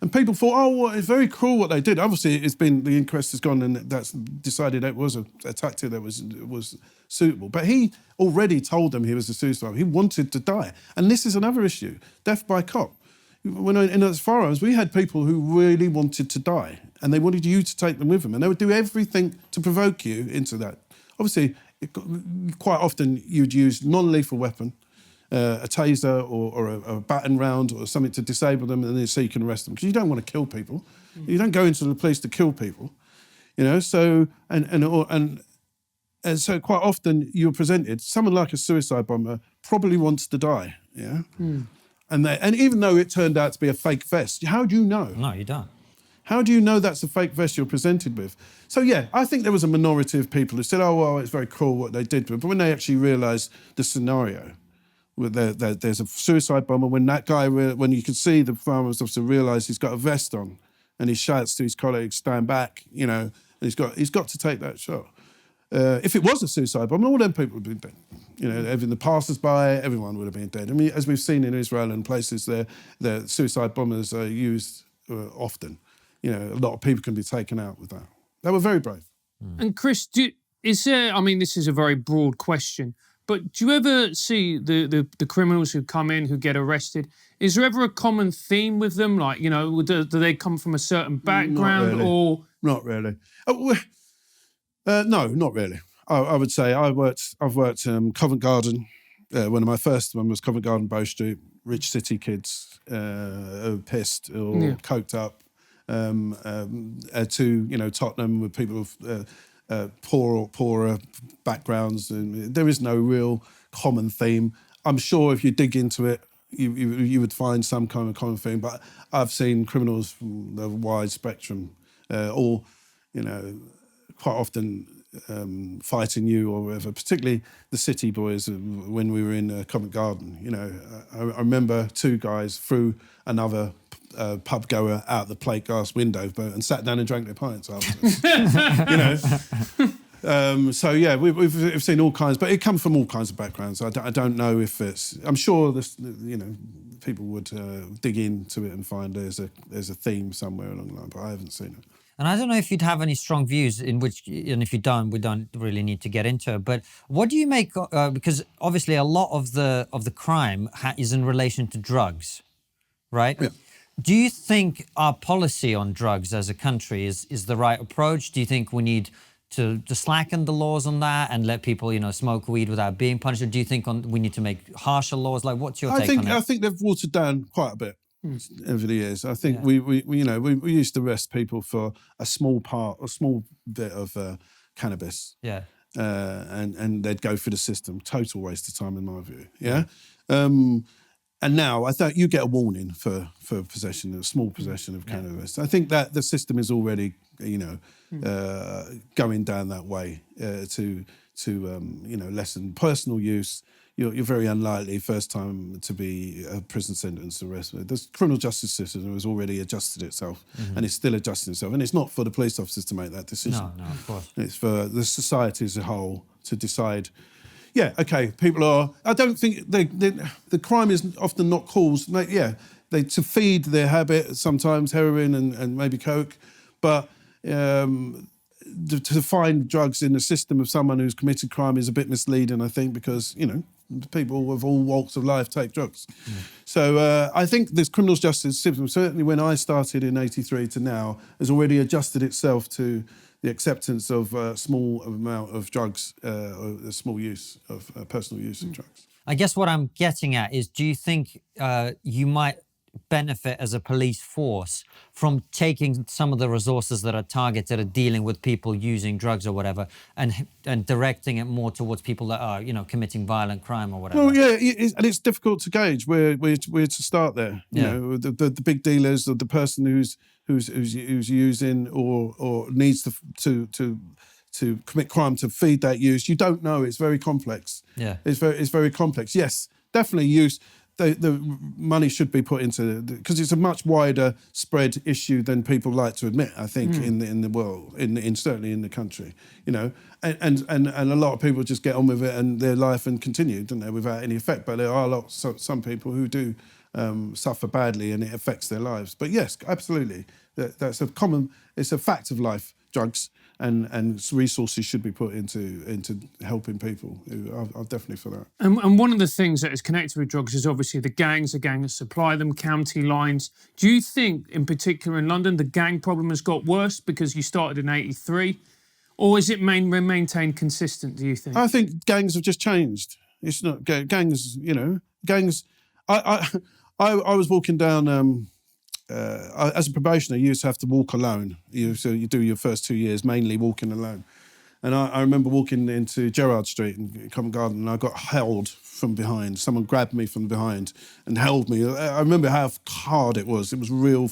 And people thought, oh, well, it's very cruel what they did. Obviously, the inquest has gone and that's decided it was a tactic that was suitable. But he already told them he was a suicide bomber. He wanted to die. And this is another issue, death by cop. When in as firearms, we had people who really wanted to die and they wanted you to take them with them and they would do everything to provoke you into that. Obviously, quite often you'd use non-lethal weapon, a taser or a baton round or something to disable them and then so you can arrest them because you don't want to kill people. You don't go into the police to kill people, So and so quite often you're presented, someone like a suicide bomber probably wants to die, yeah? And even though it turned out to be a fake vest, how do you know? No, you don't. How do you know that's a fake vest you're presented with? So, yeah, I think there was a minority of people who said, oh, well, it's very cruel what they did. But when they actually realised the scenario, there's a suicide bomber, when that guy, when you can see the firearms officer realise he's got a vest on and he shouts to his colleagues, stand back, and he's got to take that shot. If it was a suicide bomb, all them people would have been dead. The passers-by, everyone would have been dead. I mean, as we've seen in Israel and places there, the suicide bombers are used often. A lot of people can be taken out with that. They were very brave. And Chris, this is a very broad question, but do you ever see the criminals who come in, who get arrested? Is there ever a common theme with them? Like, do they come from a certain background or? Not really. No, not really. I would say I've worked Covent Garden. One of my first one was Covent Garden, Bow Street. Rich city kids, pissed or coked up. To Tottenham with people of poorer backgrounds. And there is no real common theme. I'm sure if you dig into it, you would find some kind of common theme. But I've seen criminals from the wide spectrum, quite often fighting you or whatever, particularly the city boys when we were in Covent Garden. You know, I remember 2 guys threw another pub goer out the plate glass window and sat down and drank their pints afterwards. You know. So yeah, we've seen all kinds, but it comes from all kinds of backgrounds. I don't know if it's. I'm sure this, you know, people would dig into it and find there's a theme somewhere along the line, but I haven't seen it. And I don't know if you'd have any strong views in which, and if you don't, we don't really need to get into it. But what do you make? Because obviously a lot of the crime is in relation to drugs, right? Yeah. Do you think our policy on drugs as a country is the right approach? Do you think we need to slacken the laws on that and let people, you know, smoke weed without being punished? Or do you think we need to make harsher laws? Like, what's your take on it? I think they've watered down quite a bit over the years. I think we used to arrest people for a small bit of cannabis. Yeah. And they'd go through the system. Total waste of time, in my view. Yeah. And now I thought you get a warning for possession, a small possession of cannabis. I think that the system is already, you know, going down that way to you know, lessen personal use. You're very unlikely first time to be a prison sentence arrest. The criminal justice system has already adjusted itself, and it's still adjusting itself. And it's not for the police officers to make that decision. No, of course. It's for the society as a whole to decide. Yeah, okay, people are. I don't think the crime is often not caused. They to feed their habit, sometimes heroin and maybe coke, but to find drugs in the system of someone who's committed crime is a bit misleading, I think, because, you know, people of all walks of life take drugs. So I think this criminal justice system, certainly when I started in '83 to now, has already adjusted itself to the acceptance of a small amount of drugs, or a small use of personal use of drugs. I guess what I'm getting at is, do you think you might benefit as a police force from taking some of the resources that are targeted at dealing with people using drugs or whatever, and directing it more towards people that are, you know, committing violent crime or whatever? Well, yeah, and it's difficult to gauge where to start there. You know, the big dealers, or the person who's using or needs to commit crime to feed that use. You don't know. It's very complex. Yeah, it's very complex. Yes, definitely use. The money should be put into, because it's a much wider spread issue than people like to admit, I think, in the world, certainly in the country, you know, and a lot of people just get on with it and their life and continue, don't they, without any effect. But there are some people who do suffer badly and it affects their lives. But yes, absolutely, that's it's a fact of life, drugs. And resources should be put into helping people. I'm definitely for that. And one of the things that is connected with drugs is obviously the gangs that supply them, county lines. Do you think, in particular in London, the gang problem has got worse because you started in '83? Or is it maintained consistent, do you think? I think gangs have just changed. It's not gangs, you know, gangs. I was walking down... as a probationer, you used to have to walk alone. So you do your first 2 years mainly walking alone. And I remember walking into Gerrard Street in Covent Garden, and I got held from behind. Someone grabbed me from behind and held me. I remember how hard it was. It was real.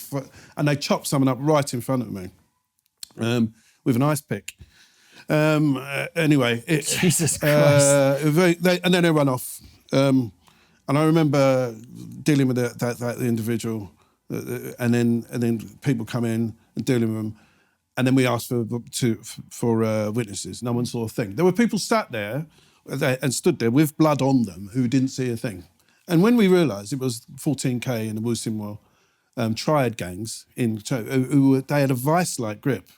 And they chopped someone up right in front of me with an ice pick. Anyway, Jesus Christ. And then they run off. And I remember dealing with that individual. And then people come in and dealing with them, and then we ask for witnesses. No one saw a thing. There were people sat there and stood there with blood on them who didn't see a thing. And when we realised it was 14K in the Wusimwa triad gangs they had a vice-like grip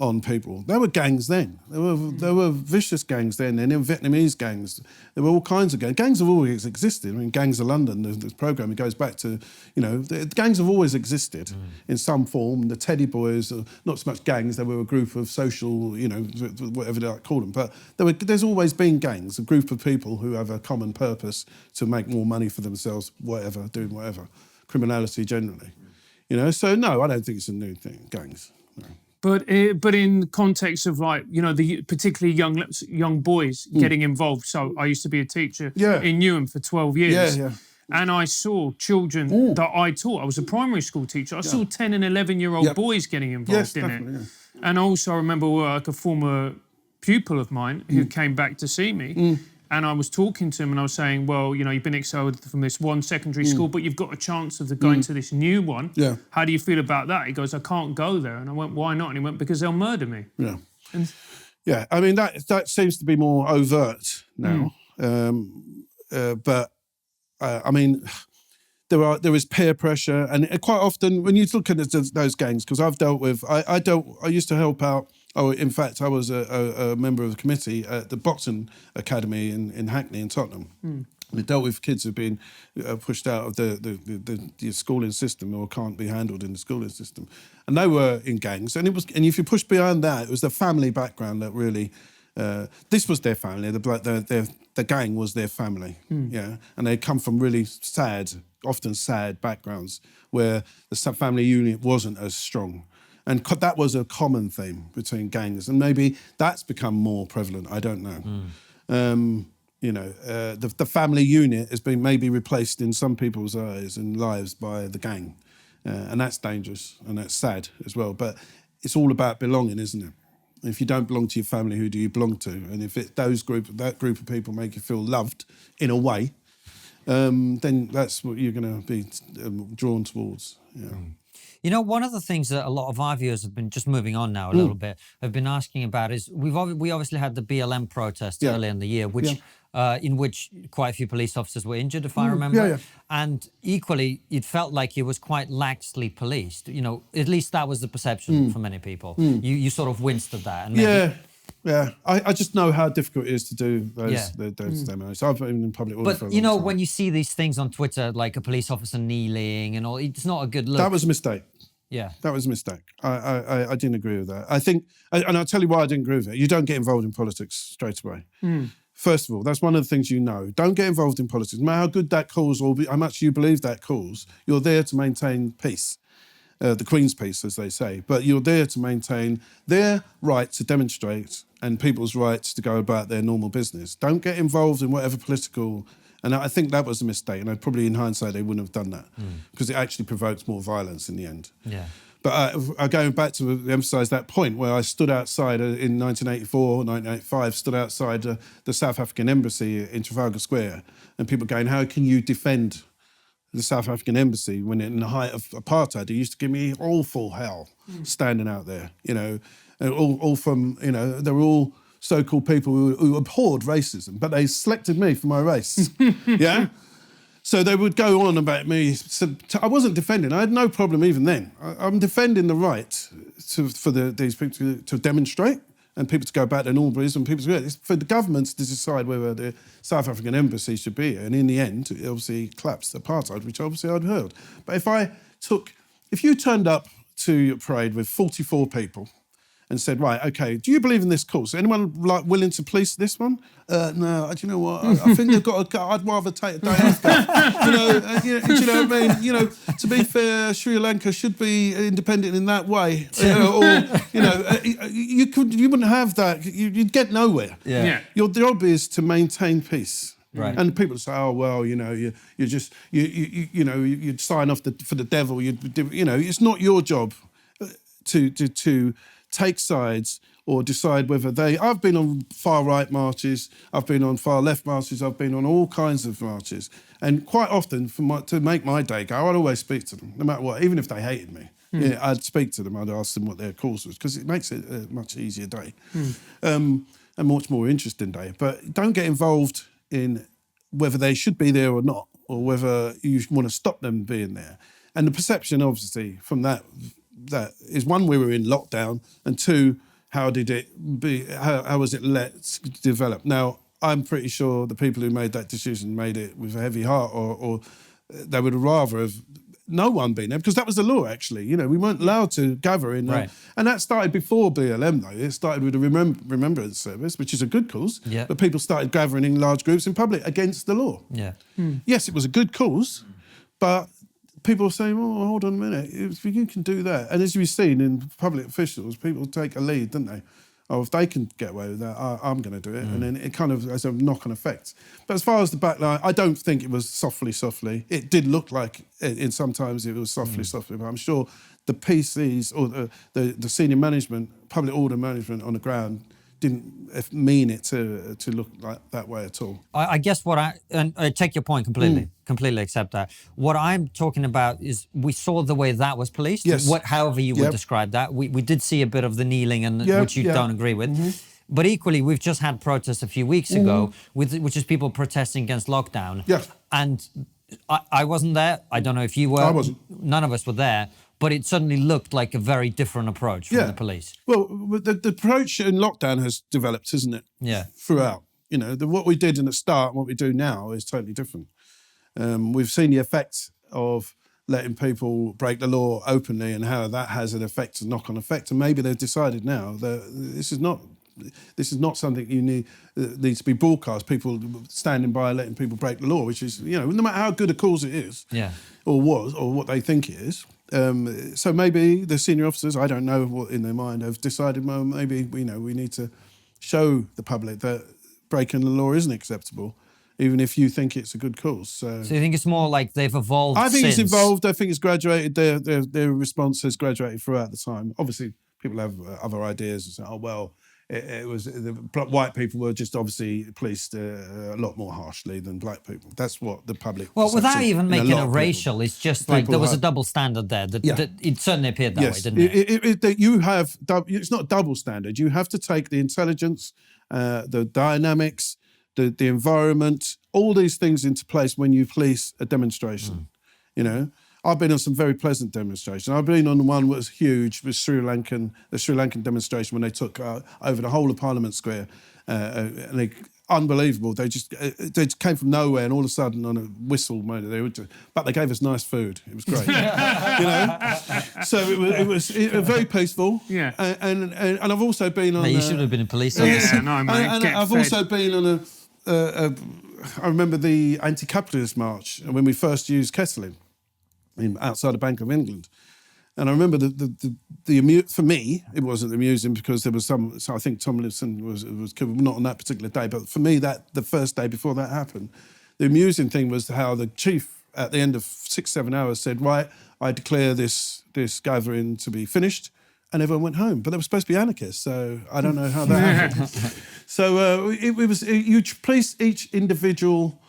on people. There were gangs then. There were vicious gangs then, and then Vietnamese gangs. There were all kinds of gangs. Gangs have always existed. I mean, Gangs of London, this programme, it goes back to, you know, the gangs have always existed in some form. The Teddy Boys, not so much gangs, they were a group of social, you know, whatever they like to call them. But there's always been gangs, a group of people who have a common purpose to make more money for themselves, whatever, doing whatever. Criminality generally. You know, so no, I don't think it's a new thing, gangs, no. But in context of, like, you know, the particularly young boys getting involved. So I used to be a teacher in Newham for 12 years. Yeah. And I saw children that I taught. I was a primary school teacher. I saw 10 and 11-year-old boys getting involved in it. Yeah. And also I remember like a former pupil of mine who came back to see me. And I was talking to him and I was saying, well, you know, you've been expelled from this one secondary school, but you've got a chance of going to this new one. Yeah. How do you feel about that? He goes, I can't go there. And I went, why not? And he went, because they'll murder me. Yeah. And Yeah, I mean, that seems to be more overt now. But, I mean, there is peer pressure. And quite often, when you look at those gangs, because I've dealt with, I used to help out. Oh, in fact, I was a member of the committee at the Boxing Academy in Hackney in Tottenham. We dealt with kids who've been pushed out of the schooling system or can't be handled in the schooling system, and they were in gangs. And if you push beyond that, it was the family background that really. This was their family. The gang was their family. Yeah, and they come from really often sad backgrounds where the family unit wasn't as strong. And that was a common theme between gangs, and maybe that's become more prevalent. I don't know. You know, the family unit has been maybe replaced in some people's eyes and lives by the gang, and that's dangerous and that's sad as well. But it's all about belonging, isn't it? If you don't belong to your family, who do you belong to? And if that group of people make you feel loved in a way, then that's what you're going to be drawn towards. Yeah. You know, one of the things that a lot of our viewers have been, just moving on now a little bit, have been asking about is we obviously had the BLM protest earlier in the year, which in which quite a few police officers were injured, if I remember. And equally, it felt like it was quite laxly policed. You know, at least that was the perception for many people. You sort of winced at that. And maybe, Yeah, I just know how difficult it is to do those demos. I've been in public order for a long But, you know, time. when you see these things on Twitter, like a police officer kneeling and all, it's not a good look. That was a mistake. Yeah. That was a mistake. I didn't agree with that. I think, and I'll tell you why I didn't agree with it. You don't get involved in politics straight away. First of all, that's one of the things you know. Don't get involved in politics. No matter how good that cause or how much you believe that cause, you're there to maintain peace. The Queen's peace, as they say. But you're there to maintain their right to demonstrate and people's rights to go about their normal business. Don't get involved in whatever political... And I think that was a mistake. And probably in hindsight, they wouldn't have done that because it actually provokes more violence in the end. Yeah. But going back to emphasise that point where I stood outside in 1984, 1985, stood outside the South African embassy in Trafalgar Square, and people going, how can you defend the South African embassy when in the height of apartheid? They used to give me awful hell standing out there, you know, and all from, you know, they were all so-called people who abhorred racism, but they selected me for my race, yeah? So they would go on about me. So I wasn't defending. I had no problem even then. I'm defending the right for these people to demonstrate and people to go back to normal business and people to... It's for the governments to decide whether the South African embassy should be here. And in the end, it obviously collapsed apartheid, which obviously I'd heard. But if you turned up to your parade with 44 people and said, right, okay, do you believe in this cause? Anyone willing to police this one? No, do you know what? I think they've got I'd rather take a day off. You know, do you know what I mean? You know, to be fair, Sri Lanka should be independent in that way. You know, or, you know, you wouldn't have that. You'd get nowhere. Yeah. Your job is to maintain peace. Right. And people say, oh, well, you know, you know, you'd sign off for the devil. You know, it's not your job to take sides or decide whether I've been on far right marches, I've been on far left marches, I've been on all kinds of marches. And quite often, to make my day go, I'd always speak to them, no matter what, even if they hated me. Yeah, I'd speak to them, I'd ask them what their cause was, because it makes it a much easier day, a much more interesting day. But don't get involved in whether they should be there or not, or whether you want to stop them being there. And the perception, obviously, from that is, one, we were in lockdown, and two, how was it let develop? Now, I'm pretty sure the people who made that decision made it with a heavy heart, or they would rather have no one been there, because that was the law, actually. You know, we weren't allowed to gather in... Right. And that started before BLM, though. It started with the Remembrance Service, which is a good cause, but people started gathering in large groups in public against the law. Yeah. Yes, it was a good cause, but... people are saying, oh, hold on a minute, if you can do that. And as we've seen in public officials, people take a lead, don't they? Oh, if they can get away with that, I'm going to do it. And then it kind of has a knock-on effect. But as far as the backline, I don't think it was softly. It did look like, sometimes it was softly, but I'm sure the PCs or the senior management, public order management on the ground didn't mean it to look like that way at all. I guess I take your point completely accept that. What I'm talking about is we saw the way that was policed. Yes. However you would describe that. We did see a bit of the kneeling and which you don't agree with. But equally, we've just had protests a few weeks ago, which is people protesting against lockdown. Yeah. And I wasn't there. I don't know if you were. I wasn't. None of us were there. But it certainly looked like a very different approach from the police. Well, the approach in lockdown has developed, isn't it? Yeah. Throughout. You know, what we did in the start and what we do now is totally different. We've seen the effect of letting people break the law openly and how that has an effect, a knock-on effect. And maybe they've decided now that this is not something needs to be broadcast. People standing by letting people break the law, which is, no matter how good a cause it is, or what they think it is. So maybe the senior officers, I don't know what in their mind, have decided, well, maybe we need to show the public that breaking the law isn't acceptable, even if you think it's a good cause. So you think it's more like they've evolved? I think since. It's evolved. I think it's graduated. Their response has graduated throughout the time. Obviously, people have other ideas and say, oh well. It was the white people were just obviously policed a lot more harshly than black people. That's what the public. Well, without even making it racial, it's just like there was a double standard there. That it certainly appeared that way, didn't it? It's not a double standard. You have to take the intelligence, the dynamics, the environment, all these things into place when you police a demonstration. I've been on some very pleasant demonstrations. I've been on one that was huge, the Sri Lankan demonstration when they took over the whole of Parliament Square. Unbelievable. They just came from nowhere and all of a sudden on a whistle, but they gave us nice food. It was great. So it was very peaceful. Yeah. And I've also been on. Mate, you should have been a police officer. officer. No, mate. And I've also been on I remember the anti-capitalist march when we first used kettling. Outside the Bank of England. And I remember for me, it wasn't amusing because there was so I think Tomlinson was killed, not on that particular day, but for me, the first day before that happened, the amusing thing was how the chief, at the end of 6-7 hours, said, right, I declare this gathering to be finished, and everyone went home. But they were supposed to be anarchists, so I don't know how that happened. So you place each individual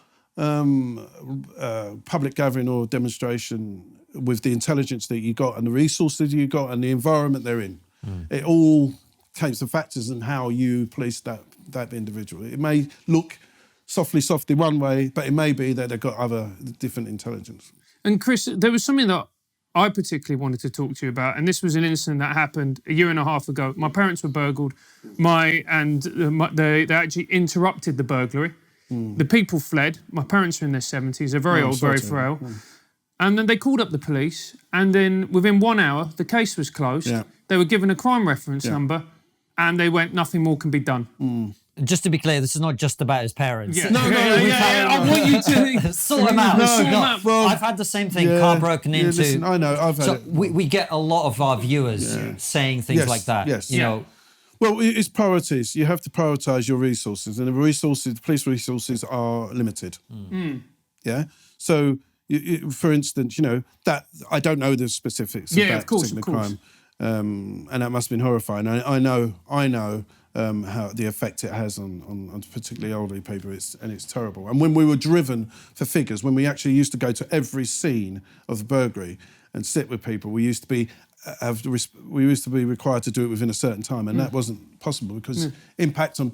public gathering or demonstration with the intelligence that you got and the resources you got and the environment they're in. It all takes the factors in how you police that individual. It may look softly one way, but it may be that they've got other different intelligence. And Chris, there was something that I particularly wanted to talk to you about, and this was an incident that happened a year and a half ago. My parents were burgled, they actually interrupted the burglary. The people fled. My parents are in their 70s. They're very old, very frail. And then they called up the police. And then within 1 hour, the case was closed. Yeah. They were given a crime reference number. And they went, nothing more can be done. Just to be clear, this is not just about his parents. Yeah. No. I want you to... sort them out. Well, I've had the same thing, car broken into. Listen, I know, I've had it. We get a lot of our viewers saying things like that. Yes. You know. Well, it's priorities. You have to prioritise your resources, and the police resources are limited. Yeah. So, for instance, that I don't know the specifics of that particular crime, and that must have been horrifying. I know how the effect it has on particularly elderly people. It's terrible. And when we were driven for figures, when we actually used to go to every scene of the burglary and sit with people, we used to be required to do it within a certain time, and that wasn't possible because impact on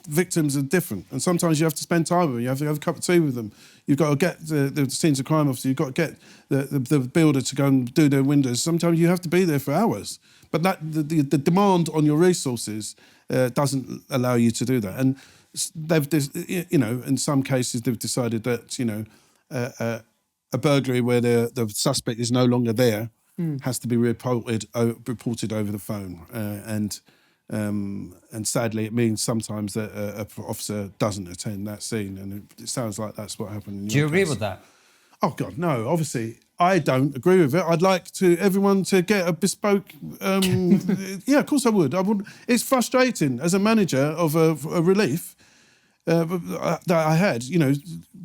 victims are different. And sometimes you have to spend time with them. You have to have a cup of tea with them. You've got to get the scenes of crime officer. You've got to get the builder to go and do their windows. Sometimes you have to be there for hours. But the demand on your resources doesn't allow you to do that. And in some cases they've decided that a burglary where the suspect is no longer there has to be reported over the phone, and sadly it means sometimes that an officer doesn't attend that scene, and it sounds like that's what happened. Do you agree with that? Oh God, no. Obviously, I don't agree with it. I'd like everyone to get a bespoke. Yeah, of course I would. It's frustrating as a manager of a relief. That I had,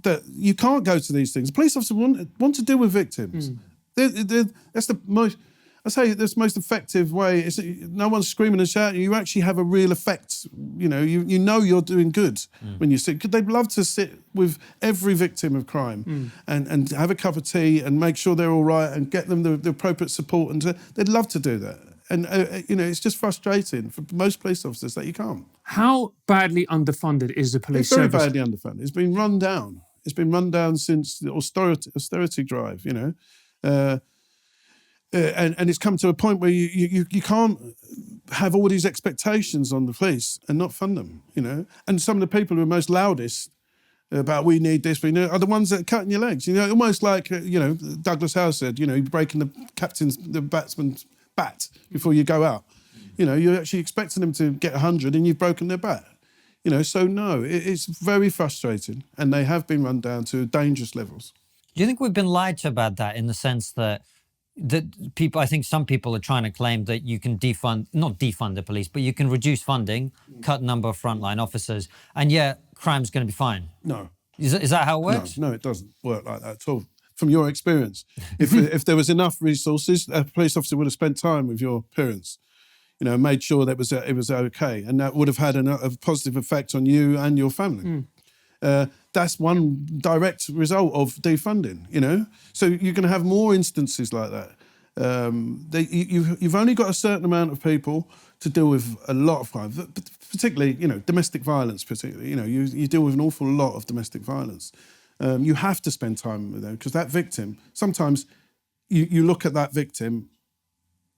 that you can't go to these things. Police officers want to deal with victims. That's the most. I say the most effective way is no one's screaming and shouting. You actually have a real effect. You know you're doing good when you sit. They'd love to sit with every victim of crime and have a cup of tea and make sure they're all right and get them the appropriate support. And they'd love to do that. And, it's just frustrating for most police officers that you can't. How badly underfunded is the police service? It's very badly underfunded. It's been run down. It's been run down since the austerity drive, and it's come to a point where you can't have all these expectations on the police and not fund them, And some of the people who are most loudest about we need this, we need, are the ones that are cutting your legs. Almost like, Douglas House said, you're breaking the batsman's bat before you go out. You're actually expecting them to get 100 and you've broken their bat. So no, it's very frustrating and they have been run down to dangerous levels. Do you think we've been lied to about that in the sense that people, I think some people are trying to claim that you can not defund the police, but you can reduce funding, cut number of frontline officers, and yet crime's going to be fine? No. Is that how it works? No, it doesn't work like that at all. From your experience, if there was enough resources, a police officer would have spent time with your parents, made sure that it was okay, and that would have had a positive effect on you and your family. That's one direct result of defunding, So you're going to have more instances like that. You've only got a certain amount of people to deal with a lot of crime, particularly, domestic violence. Particularly, you deal with an awful lot of domestic violence. You have to spend time with them because that victim. Sometimes you look at that victim,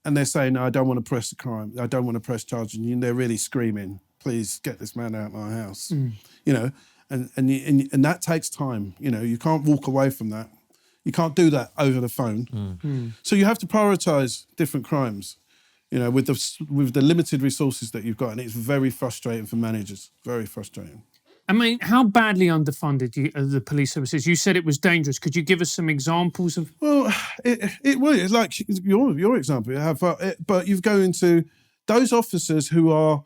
and they're saying, "No, I don't want to press the crime. I don't want to press charges." And they're really screaming, "Please get this man out of my house," And that takes time. You can't walk away from that. You can't do that over the phone. So you have to prioritise different crimes, with the limited resources that you've got, and it's very frustrating for managers. Very frustrating. I mean, how badly underfunded are the police services? You said it was dangerous. Could you give us some examples of? Well, it was. It's like your example. But you go into those officers who are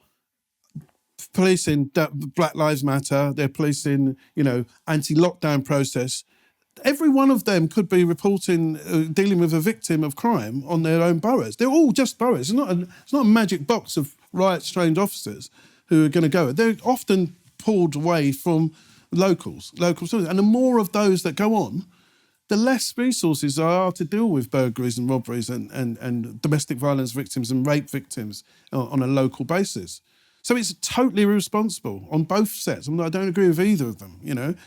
policing Black Lives Matter, they're policing, anti-lockdown process. Every one of them could be reporting, dealing with a victim of crime on their own boroughs. They're all just boroughs. It's not a magic box of riot-trained officers who are going to go. They're often pulled away from locals. And the more of those that go on, the less resources there are to deal with burglaries and robberies and domestic violence victims and rape victims on a local basis. So it's totally irresponsible on both sets. I don't agree with either of them,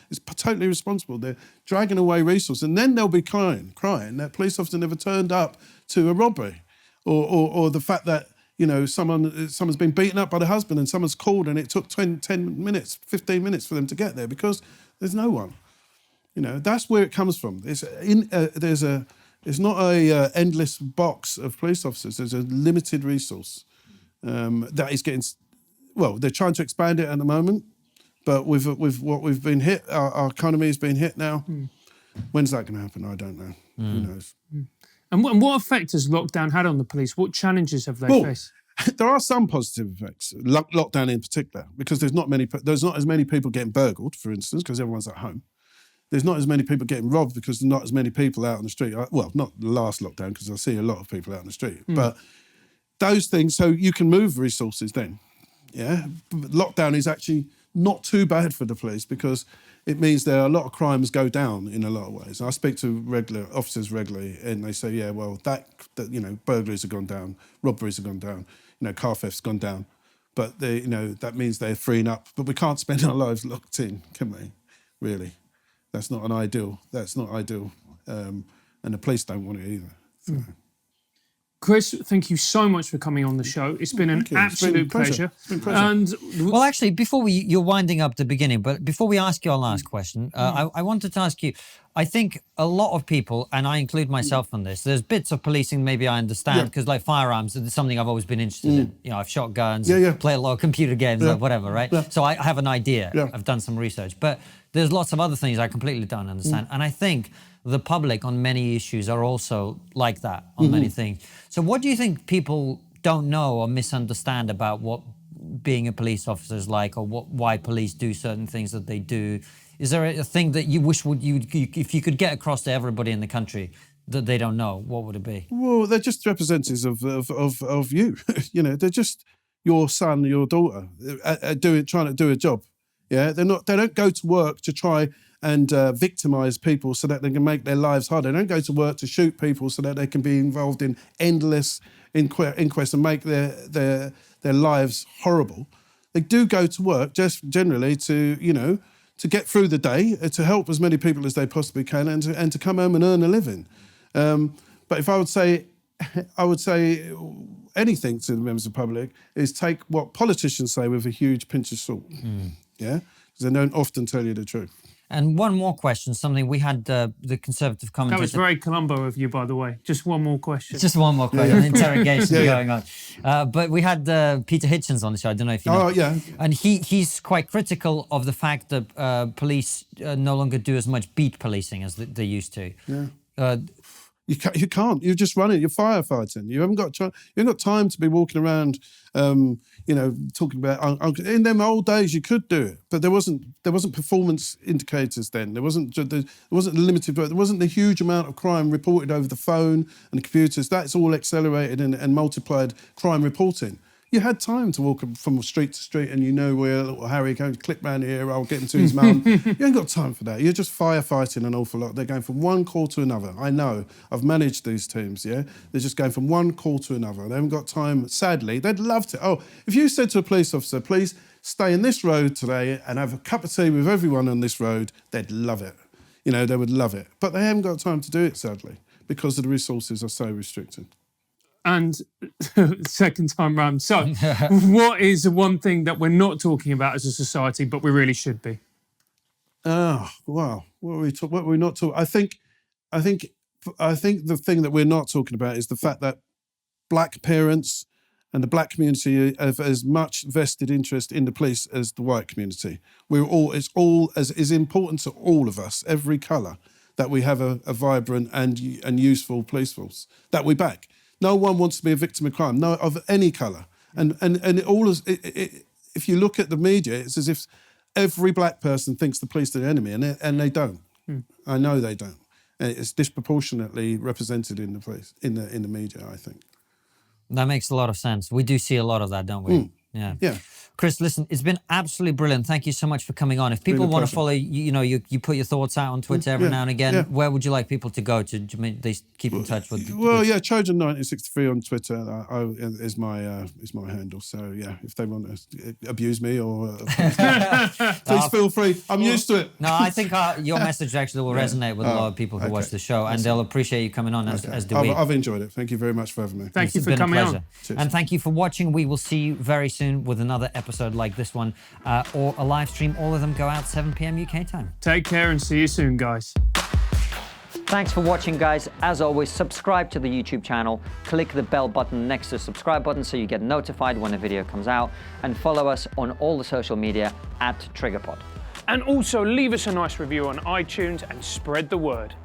It's totally irresponsible. They're dragging away resources. And then they'll be crying that police officer never turned up to a robbery. Or the fact that, someone's been beaten up by the husband and someone's called and it took 10 minutes, 15 minutes for them to get there because there's no one. That's where it comes from. It's not a endless box of police officers. There's a limited resource that is getting... Well, they're trying to expand it at the moment, but with what we've been hit, our economy has been hit now. When's that going to happen? I don't know. Who knows? And what effect has lockdown had on the police? What challenges have they faced? There are some positive effects, lockdown in particular, because there's not as many people getting burgled, for instance, because everyone's at home. There's not as many people getting robbed because there's not as many people out on the street. Well, not the last lockdown, because I see a lot of people out on the street. But those things, so you can move resources then. Yeah, but lockdown is actually not too bad for the police because it means there are a lot of crimes go down in a lot of ways. I speak to officers regularly, and they say, "Yeah, well, that burglaries have gone down, robberies have gone down, car theft's gone down, but that means they're freeing up. But we can't spend our lives locked in, can we? Really, that's not ideal. And the police don't want it either." So. Chris, thank you so much for coming on the show. It's been an absolute pleasure. It's been a pleasure. Well, actually, you're winding up the beginning, but before we ask you our last question, I wanted to ask you, I think a lot of people, and I include myself in this, there's bits of policing maybe I understand, because like firearms is something I've always been interested in. I've shot guns, play a lot of computer games, like whatever, right? Yeah. So I have an idea. Yeah. I've done some research. But there's lots of other things I completely don't understand. And I think the public on many issues are also like that on many things. So what do you think people don't know or misunderstand about what being a police officer is like, or why police do certain things that they do? Is there a thing that you wish if you could get across to everybody in the country, that they don't know, what would it be? Well, they're just representatives of you. You know, they're just your son, your daughter, trying to do a job. Yeah, they don't go to work to try and victimize people so that they can make their lives harder. They don't go to work to shoot people so that they can be involved in endless inquests and make their lives horrible. They do go to work just generally to, you know, to get through the day, to help as many people as they possibly can, and to come home and earn a living. But if I would say anything to the members of the public is take what politicians say with a huge pinch of salt. Yeah, because they don't often tell you the truth. And one more question, something we had the Conservative commentator... That was very Columbo of you, by the way. Just one more question. Just one more question, interrogation going on. But we had Peter Hitchens on the show, I don't know if you know. Oh, yeah. And he's quite critical of the fact that police no longer do as much beat policing as they used to. Yeah. You can't. You're just running. You're firefighting. You haven't got time to be walking around, you know, talking about. In them old days, you could do it, but there wasn't performance indicators then. There wasn't limited. There wasn't the huge amount of crime reported over the phone and the computers. That's all accelerated and multiplied crime reporting. You had time to walk from street to street, and you know where little Harry goes, clip round here, I'll get him to his mum. You ain't got time for that. You're just firefighting an awful lot. They're going from one call to another. I know. I've managed these teams, yeah? They're just going from one call to another. They haven't got time. Sadly, they'd love to. Oh, if you said to a police officer, please stay in this road today and have a cup of tea with everyone on this road, they'd love it. You know, they would love it. But they haven't got time to do it, sadly, because the resources are so restricted. And second time round. So, what is the one thing that we're not talking about as a society, but we really should be? Oh, wow. What are we not talking? I think the thing that we're not talking about is the fact that black parents and the black community have as much vested interest in the police as the white community. It's all as important to all of us, every colour, that we have a vibrant and useful police force that we back. No one wants to be a victim of crime, no, of any colour. And it all is. If you look at the media, it's as if every black person thinks the police are the enemy, and they don't. I know they don't. And it's disproportionately represented in the police, in the media, I think. That makes a lot of sense. We do see a lot of that, don't we? Yeah. Chris, listen, it's been absolutely brilliant. Thank you so much for coming on. If people want to follow you, you know, you put your thoughts out on Twitter every now and again. Where would you like people to go to they keep in touch with? Trojan 1963 on Twitter is my handle. So yeah, if they want to abuse me or please feel free. I'm used to it. No, I think your message actually will resonate with a lot of people who watch the show, and they'll appreciate you coming on as do we. I've enjoyed it. Thank you very much for having me. Thank you for coming on. And thank you for watching. We will see you very soon with another episode like this one, or a live stream. All of them go out 7 p.m. UK time. Take care and see you soon, guys. Thanks for watching, guys. As always, subscribe to the YouTube channel, click the bell button next to the subscribe button so you get notified when a video comes out, and follow us on all the social media @TriggerPod. And also leave us a nice review on iTunes and spread the word.